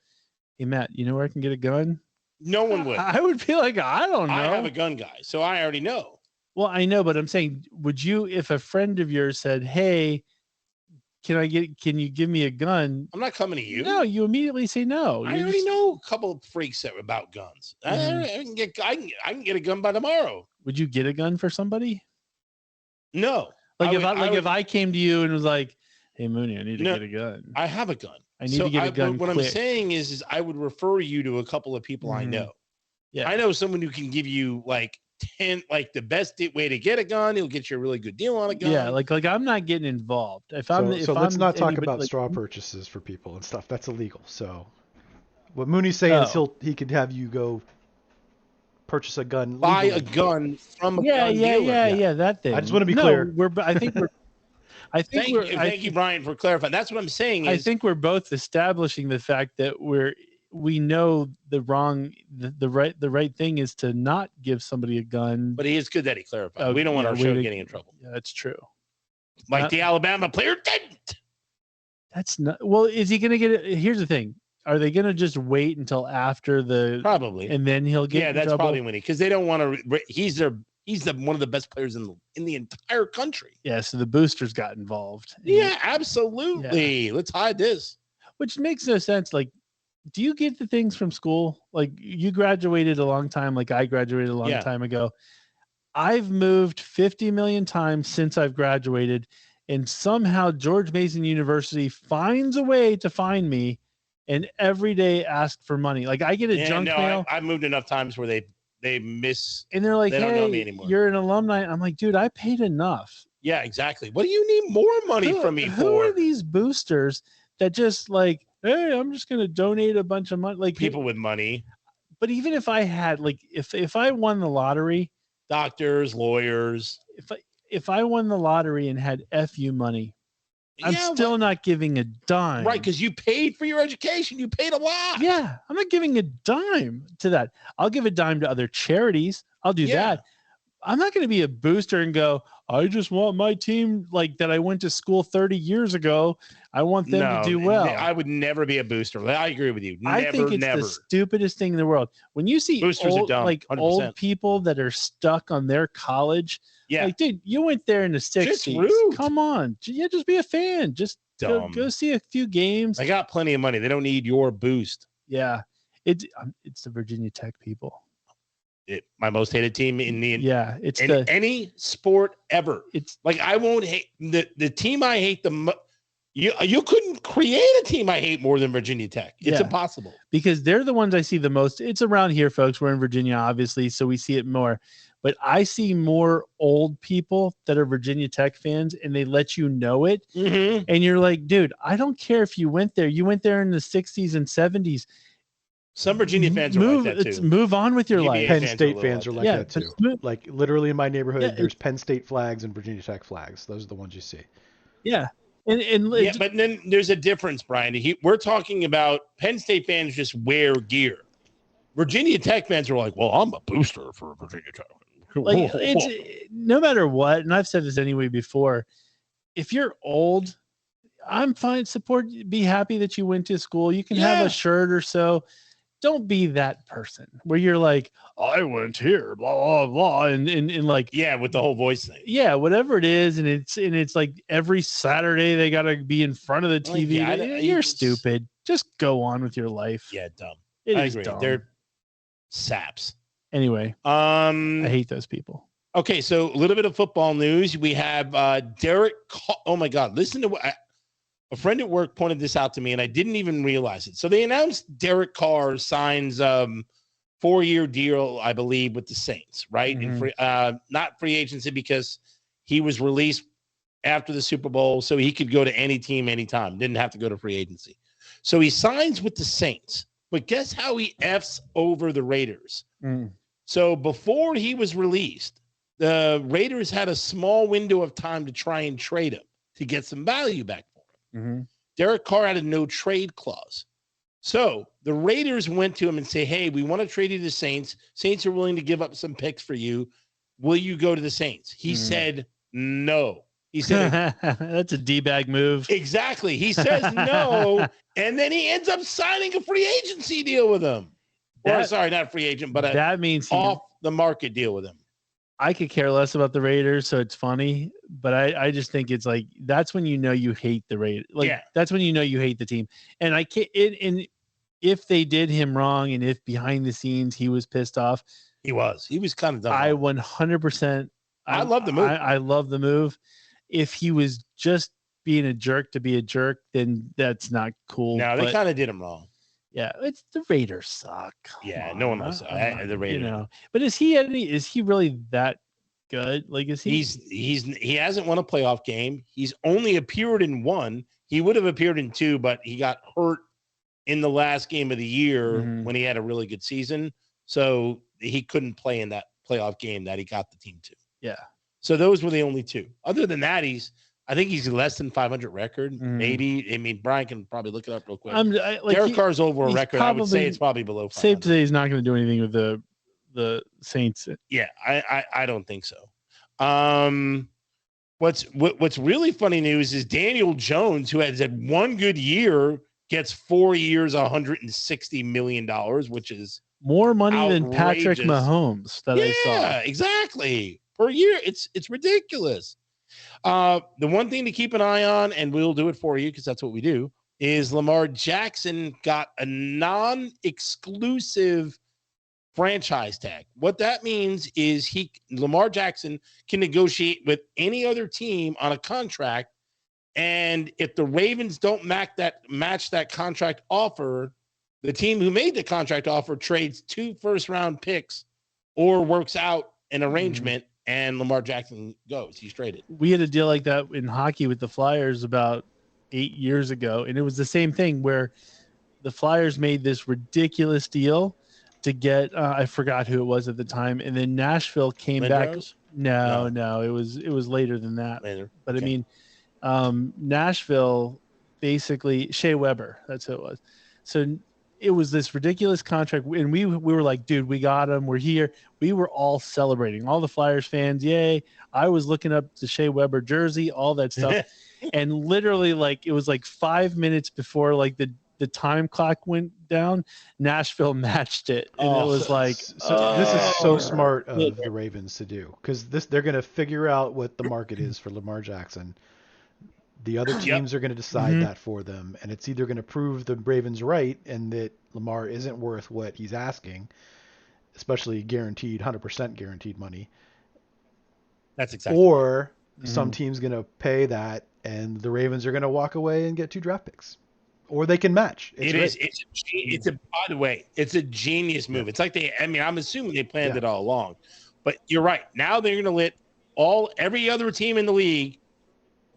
"Hey, Matt, you know where I can get a gun?" No one would. I would feel like, I don't know. I have a gun guy, so I already know. Well, I know, but I'm saying, would you, if a friend of yours said, "Hey, can you give me a gun?" I'm not coming to you. No, you immediately say no. I already know a couple of freaks about guns. Mm-hmm. I can get a gun by tomorrow. Would you get a gun for somebody? No. If I came to you and was like, "Hey, Mooney, I need to get a gun." I have a gun. I need to get a gun. What I'm saying is I would refer you to a couple of people I know. Yeah. I know someone who can give you 10, the best way to get a gun. He'll get you a really good deal on a gun. Yeah, I'm not getting involved. So let's not talk about straw purchases for people and stuff. That's illegal. So what Mooney's saying is he could have you go purchase a gun. Buy a gun from a gun dealer. Yeah, that thing. I just want to be clear. Thank you, Brian, for clarifying. That's what I'm saying. I think we're both establishing the fact that we know the right thing is to not give somebody a gun. But it is good that he clarified. We don't want our show getting in trouble. Yeah, that's true. The Alabama player didn't. That's not. Well, is he going to get it? Here's the thing. Are they going to just wait until after probably, and then he'll get? Yeah, that's probably when because they don't want to. He's one of the best players in the entire country. Yeah, so the boosters got involved. Yeah, absolutely. Yeah. Let's hide this. Which makes no sense. Do you get the things from school? You graduated a long time, I graduated a long time ago. I've moved 50 million times since I've graduated, and somehow George Mason University finds a way to find me and every day ask for money. I get a junk mail. I've moved enough times where they miss, and they're like, they don't know me anymore. You're an alumni. I'm like, dude, I paid enough. Yeah, exactly. What do you need more money from me for? Who are these boosters that just hey, I'm just going to donate a bunch of money? People with money. But even if I had, if I won the lottery, doctors, lawyers, if I won the lottery and had FU money, I'm still not giving a dime. Right, because you paid for your education. You paid a lot. Yeah, I'm not giving a dime to that. I'll give a dime to other charities. I'll do that. I'm not going to be a booster and go, I just want my team like that I went to school 30 years ago. I want them to do well. I would never be a booster. I agree with you. I think it's the stupidest thing in the world. When you see boosters are dumb, like 100%. Old people that are stuck on their college, like, dude, you went there in the 60s. Come on. Yeah, just be a fan. Just go see a few games. They got plenty of money. They don't need your boost. Yeah. It's the Virginia Tech people. My most hated team in it's any sport ever. It's like I won't hate the team I hate the most. You couldn't create a team I hate more than Virginia Tech. It's impossible because they're the ones I see the most. It's around here, folks. We're in Virginia, obviously, so we see it more. But I see more old people that are Virginia Tech fans, and they let you know it. Mm-hmm. And you're like, dude, I don't care if you went there. You went there in the 60s and 70s. Some Virginia fans are like that too. Move on with your life. Penn State fans are like that too. Like literally in my neighborhood, there's Penn State flags and Virginia Tech flags. Those are the ones you see. Yeah. But then there's a difference, Brian. We're talking about Penn State fans just wear gear. Virginia Tech fans are like, well, I'm a booster for Virginia Tech. Like it's no matter what, and I've said this anyway before, if you're old, I'm fine. Be happy that you went to school. You can have a shirt or so. Don't be that person where you're like, I went here, blah, blah, blah. And like, with the whole voice thing. Yeah. Whatever it is. And it's like every Saturday they got to be in front of the TV. You're stupid. Just go on with your life. Yeah. Dumb. I agree. Dumb. They're saps. Anyway. I hate those people. Okay. So a little bit of football news. We have Derek. Oh my God. Listen to what a friend at work pointed this out to me, and I didn't even realize it. So they announced Derek Carr signs 4-year deal, I believe, with the Saints, right? Mm-hmm. And not free agency because he was released after the Super Bowl, so he could go to any team anytime. Didn't have to go to free agency. So he signs with the Saints. But guess how he F's over the Raiders? Mm. So before he was released, the Raiders had a small window of time to try and trade him to get some value back. Mm-hmm. Derek Carr had a no trade clause. So the Raiders went to him and say, hey, we want to trade you to the Saints. Saints are willing to give up some picks for you. Will you go to the Saints? He said no. He said that's a D-bag move. Exactly. He says no, and then he ends up signing a free agency deal with him. Not a free agent, but that means off the market deal with him. I could care less about the Raiders, so it's funny, but I just think it's like that's when you know you hate the Raiders. That's when you know you hate the team. And I can't. And if they did him wrong, and if behind the scenes he was pissed off, he was kind of dumb. I 100%. I love the move. I love the move. If he was just being a jerk to be a jerk, then that's not cool. No, they kind of did him wrong. Yeah, it's the Raiders suck. No one knows the Raiders. But is he really that good? Like, is he? He hasn't won a playoff game. He's only appeared in one. He would have appeared in two, but he got hurt in the last game of the year when he had a really good season. So he couldn't play in that playoff game that he got the team to. Yeah. So those were the only two. Other than that, I think he's less than 500 record. Maybe. I mean, Brian can probably look it up real quick. Derek Carr's over a record. I would say it's probably below 500. Safe to say he's not going to do anything with the Saints. Yeah, I don't think so. What's really funny news is Daniel Jones, who has had one good year, gets 4 years, $160 million, which is more money outrageous. Than Patrick Mahomes that I saw. Yeah, exactly. Per year. It's ridiculous. The one thing to keep an eye on, and we'll do it for you because that's what we do, is Lamar Jackson got a non-exclusive franchise tag. What that means is Lamar Jackson can negotiate with any other team on a contract, and if the Ravens don't match that contract offer, the team who made the contract offer trades 2 first-round picks or works out an arrangement. And Lamar Jackson goes. He's traded. We had a deal like that in hockey with the Flyers about 8 years ago. And it was the same thing where the Flyers made this ridiculous deal to get, I forgot who it was at the time. And then Nashville came back. No, it was later than that. Later. But okay. I mean, Nashville basically, Shea Weber, that's who it was. So it was this ridiculous contract, and we were like, dude, we got him. We're here. We were all celebrating. All the Flyers fans, yay! I was looking up the Shea Weber jersey, all that stuff, and literally, like, it was like 5 minutes before like the time clock went down, Nashville matched it, and it was like, this is so smart of the Ravens to do, because they're going to figure out what the market is for Lamar Jackson. The other teams are going to decide that for them, and it's either going to prove the Ravens right and that Lamar isn't worth what he's asking, especially guaranteed, 100% guaranteed money. That's exactly. Or some team's going to pay that, and the Ravens are going to walk away and get 2 draft picks, or they can match. It's by the way, it's a genius move. Yeah. It's like I'm assuming they planned it all along, but you're right. Now they're going to let every other team in the league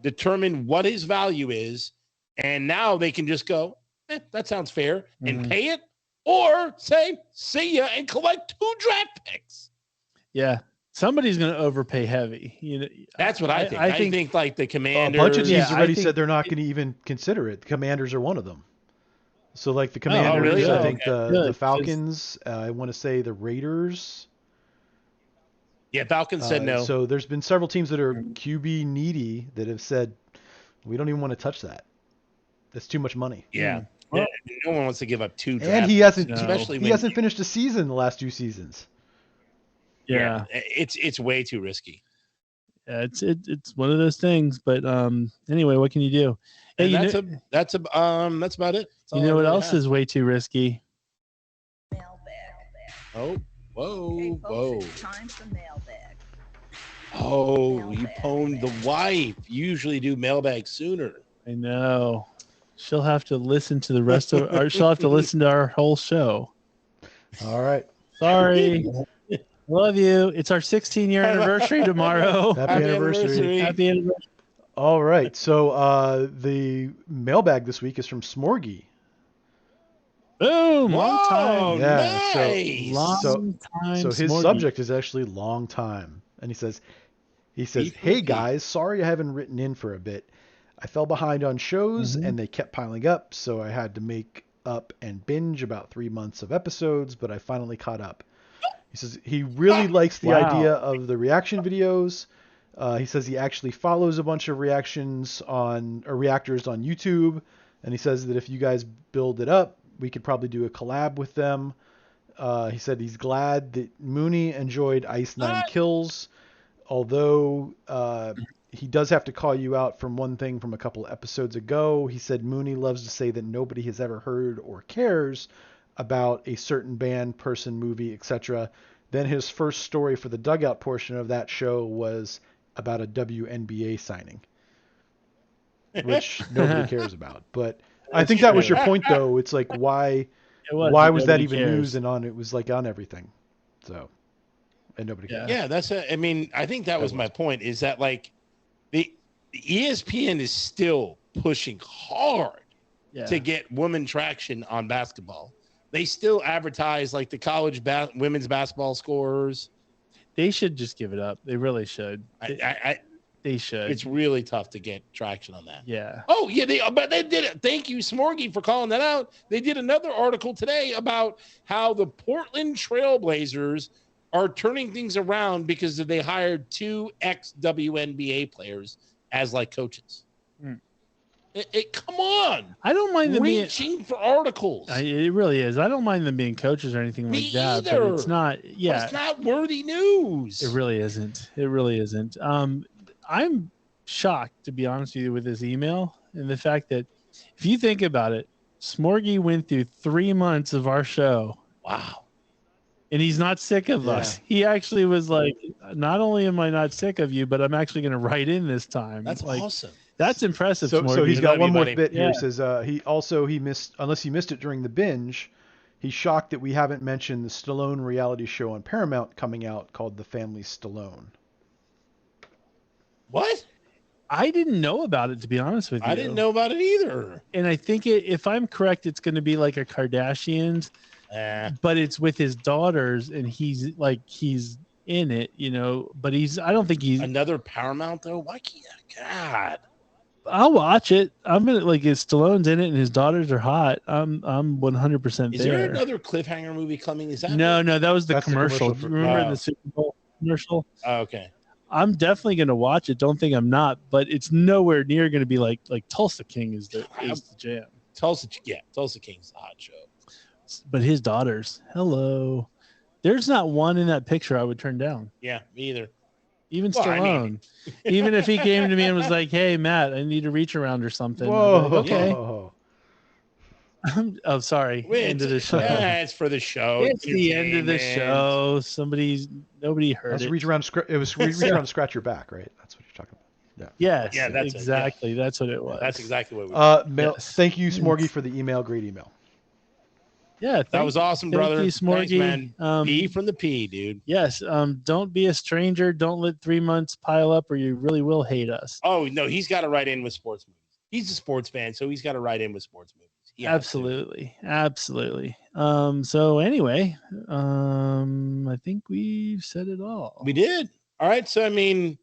determine what his value is, and now they can just go, that sounds fair, and pay it, or say, see ya, and collect 2 draft picks. Yeah, somebody's going to overpay heavy. You know, that's what I think. I think like the Commanders. A bunch of teams already said they're not going to even consider it. The Commanders are one of them. So like the Commanders, really? I think the Falcons. I want to say the Raiders. Yeah, Falcons said no. So there's been several teams that are QB needy that have said, we don't even want to touch that. That's too much money. Yeah. No one wants to give up 2 drafts. And he hasn't finished a season the last 2 seasons. Yeah. It's way too risky. Yeah, it's one of those things, but anyway, what can you do? Hey, that's about it. You know what else is way too risky? Oh. Whoa, hey, whoa. Folks, it's time for mailbag. Oh, you pwned the wife. You usually do mailbag sooner. I know. She'll have to listen to the rest of she'll have to listen to our whole show. All right. Sorry. Love you. It's our 16-year anniversary tomorrow. Happy anniversary. Happy anniversary. All right. So the mailbag this week is from Smorgy. Boom! Long time. Yeah. Nice. So his Smorgy. subject is actually long time, and he says, "Hey guys, sorry I haven't written in for a bit. I fell behind on shows, and they kept piling up, so I had to make up and binge about 3 months of episodes, but I finally caught up." He says he really likes the idea of the reaction videos. He says he actually follows a bunch of reactors on YouTube, and he says that if you guys build it up, we could probably do a collab with them. He said he's glad that Mooney enjoyed Ice 9 Kills, although he does have to call you out from one thing from a couple episodes ago. He said Mooney loves to say that nobody has ever heard or cares about a certain band, person, movie, etc. Then his first story for the dugout portion of that show was about a WNBA signing, which nobody cares about. But I think that was your point, though. It's like, why was that even news? And it was like on everything. So, and nobody cares. Yeah, I think that was my point, is that like the ESPN is still pushing hard to get women traction on basketball. They still advertise like the college women's basketball scorers. They should just give it up. They really should. They should. It's really tough to get traction on that. Yeah. Oh, yeah. But they did it. Thank you, Smorgy, for calling that out. They did another article today about how the Portland Trailblazers are turning things around because they hired 2 ex-WNBA players as like coaches. Come on. I don't mind them reaching for articles. It really is. I don't mind them being coaches or anything like that. Either. But it's not. Yeah. But it's not worthy news. It really isn't. It really isn't. I'm shocked, to be honest with you, with this email and the fact that if you think about it, Smorgy went through 3 months of our show. Wow. And he's not sick of us. He actually was like, not only am I not sick of you, but I'm actually going to write in this time. That's like, awesome. That's impressive. So he's got one more bit here. He says he missed, unless he missed it during the binge, he's shocked that we haven't mentioned the Stallone reality show on Paramount coming out called The Family Stallone. What? I didn't know about it, to be honest with you. I didn't know about it either. And I think if I'm correct, it's going to be like a Kardashians, but it's with his daughters, and he's in it, but I don't think he's another Paramount though. Why can't God? I'll watch it. I'm gonna like if Stallone's in it and his daughters are hot. I'm 100% there. Is there another cliffhanger movie coming? Is that no? That was the That's the commercial. commercial Do you remember the Super Bowl commercial? Oh, okay. I'm definitely gonna watch it. Don't think I'm not, but it's nowhere near gonna be like Tulsa King is the jam. Tulsa King's the hot show. But his daughters, hello. There's not one in that picture I would turn down. Yeah, me either. Even Stallone. Even if he came to me and was like, "Hey, Matt, I need a reach around or something." Whoa. Like, okay. Oh, sorry. End of the show. Yeah, it's for the show. It's the end of the show. Nobody heard it. Reach around. It was reach around to scratch your back, right? That's what you're talking about. Yeah. Yes. Yeah. That's exactly. It, yeah. That's what it was. That's exactly what we. Thank you, Smorgy, for the email. Great email. Yeah, that was awesome, brother. Thank you, Smorgy. Thanks, man. P from the P, dude. Yes. Don't be a stranger. Don't let 3 months pile up, or you really will hate us. Oh no, he's got to write in with sports movies. He's a sports fan, so he's got to write in with sports movies. Absolutely. So anyway, I think we've said it all. We did. All right. So I mean,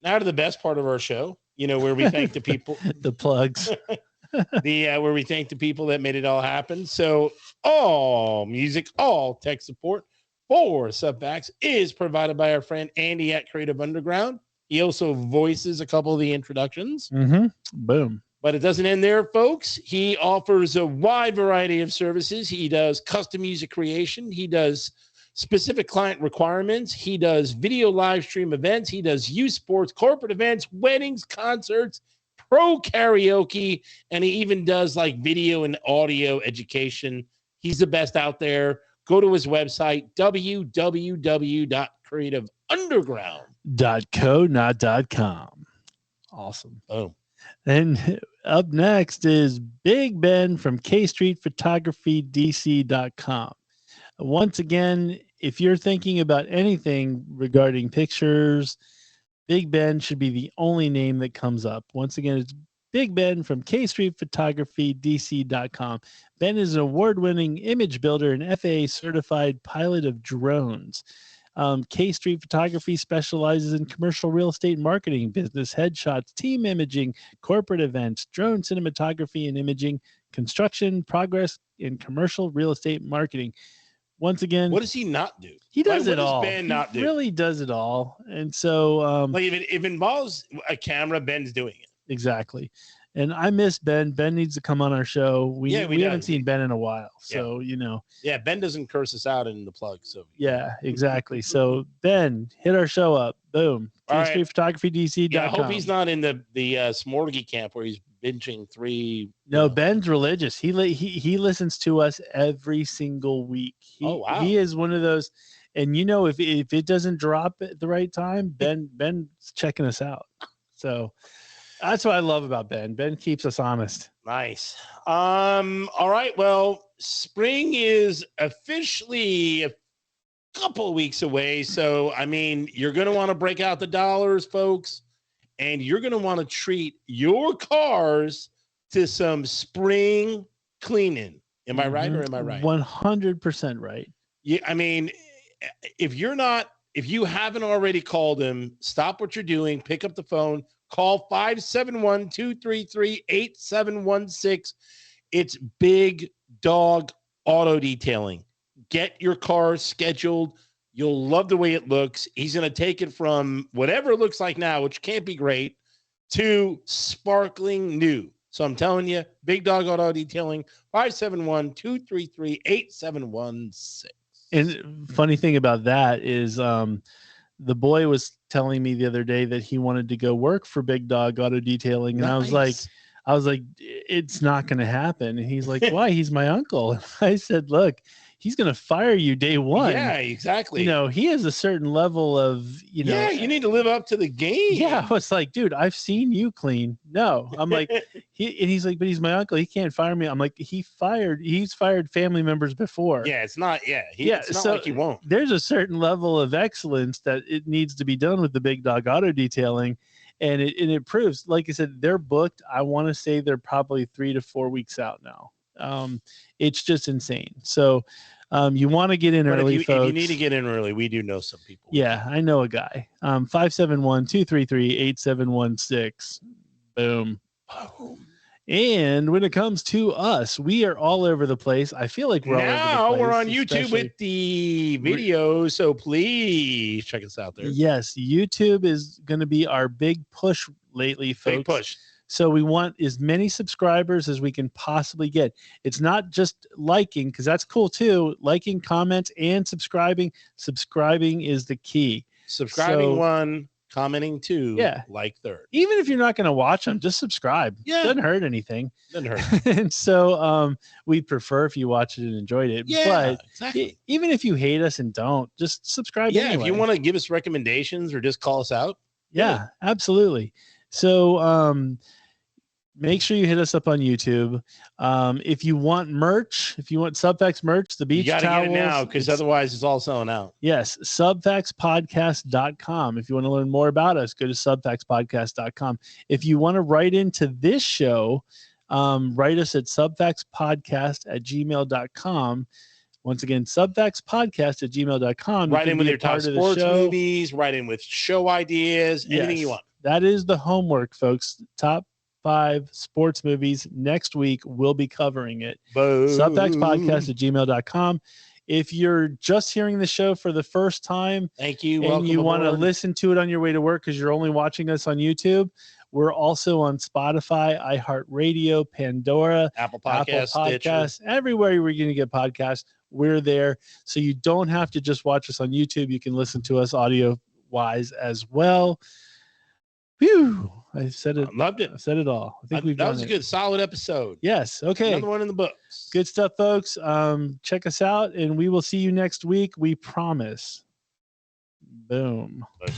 now to the best part of our show. Where we thank the people. The plugs. Where we thank the people that made it all happen. So all music, all tech support for Subfacts is provided by our friend Andy at Creative Underground. He also voices a couple of the introductions. Mm-hmm. Boom. But it doesn't end there, folks. He offers a wide variety of services. He does custom music creation. He does specific client requirements. He does video live stream events. He does youth sports, corporate events, weddings, concerts, pro karaoke, and he even does like video and audio education. He's the best out there. Go to his website, www.creativeunderground.co.com. Awesome. Oh. And up next is Big Ben from KStreetPhotographyDC.com. Once again, if you're thinking about anything regarding pictures, Big Ben should be the only name that comes up. Once again, it's Big Ben from KStreetPhotographyDC.com. Ben is an award-winning image builder and FAA certified pilot of drones. K Street Photography specializes in commercial real estate marketing, business headshots, team imaging, corporate events, drone cinematography and imaging, construction, progress, and commercial real estate marketing. Once again, what does he not do? He does it all. What does Ben not do? He really does it all. And so like if it involves a camera, Ben's doing it. Exactly. And I miss Ben. Ben needs to come on our show. We haven't seen Ben in a while. So, Yeah, Ben doesn't curse us out in the plug. So yeah, exactly. So Ben, hit our show up. Boom. KStreetPhotographyDC.com. Yeah, I hope he's not in the Smorgy camp where he's binging 3. No, Ben's religious. He listens to us every single week. Wow. He is one of those. And if it doesn't drop at the right time, Ben's checking us out. So that's what I love about Ben. Ben keeps us honest. Nice. All right. Well, spring is officially a couple of weeks away. So, I mean, you're going to want to break out the dollars, folks, and you're going to want to treat your cars to some spring cleaning. Am I right or am I right? 100% right. Yeah. I mean, if you haven't already called him, stop what you're doing, pick up the phone, call 571-233-8716. It's Big Dog Auto Detailing. Get your car scheduled. You'll love the way it looks. He's going to take it from whatever it looks like now, which can't be great, to sparkling new. So I'm telling you, Big Dog Auto Detailing, 571-233-8716. And funny thing about that is the boy was telling me the other day that he wanted to go work for Big Dog Auto Detailing. And Nice. I was like, it's not going to happen. And he's like, why? He's my uncle. And I said, look, he's going to fire you day one. Yeah, exactly. He has a certain level of, Yeah, you need to live up to the game. Yeah, I was like, dude, I've seen you clean. No, I'm like, he's like, but he's my uncle. He can't fire me. I'm like, he's fired family members before. Yeah, it's not. Yeah, it's not like he won't. There's a certain level of excellence that it needs to be done with the Big Dog Auto Detailing. And it proves, like I said, they're booked. I want to say they're probably 3 to 4 weeks out now. It's just insane. So you want to get in early, folks. If you need to get in early, we do know some people. Yeah, I know a guy. 571-233-8716. Boom. And when it comes to us, we are all over the place. I feel like we're all over the place. We're on YouTube with the video, so please check us out there. Yes, YouTube is going to be our big push lately, folks. Big push. So we want as many subscribers as we can possibly get. It's not just liking, because that's cool too. Liking, comments, and subscribing. Subscribing is the key. Subscribing one, commenting two, like third. Even if you're not going to watch them, just subscribe. Yeah. Doesn't hurt anything. Doesn't hurt. And so we'd prefer if you watched it and enjoyed it. Yeah, but exactly. Even if you hate us and don't, just subscribe anyway. If you want to give us recommendations or just call us out. Yeah, absolutely. So make sure you hit us up on YouTube. If you want merch, if you want Subfacts merch, the beach towels. You got to get it now, because otherwise it's all selling out. Yes, subfactspodcast.com. If you want to learn more about us, go to subfactspodcast.com. If you want to write into this show, write us at subfactspodcast@gmail.com. Once again, subfactspodcast@gmail.com. Write in with your top sports movies, write in with show ideas, anything you want. That is the homework, folks. Top 5 sports movies. Next week, we'll be covering it. Subfactspodcast@gmail.com. If you're just hearing the show for the first time, thank you. And you want to listen to it on your way to work because you're only watching us on YouTube, we're also on Spotify, iHeartRadio, Pandora, Apple Podcasts, everywhere we're going to get podcasts. We're there. So you don't have to just watch us on YouTube. You can listen to us audio-wise as well. Whew. I said it. Loved it. I said it all. I think that was a good, solid episode. Yes. Okay. Another one in the books. Good stuff, folks. Check us out, and we will see you next week. We promise. Boom. Bye.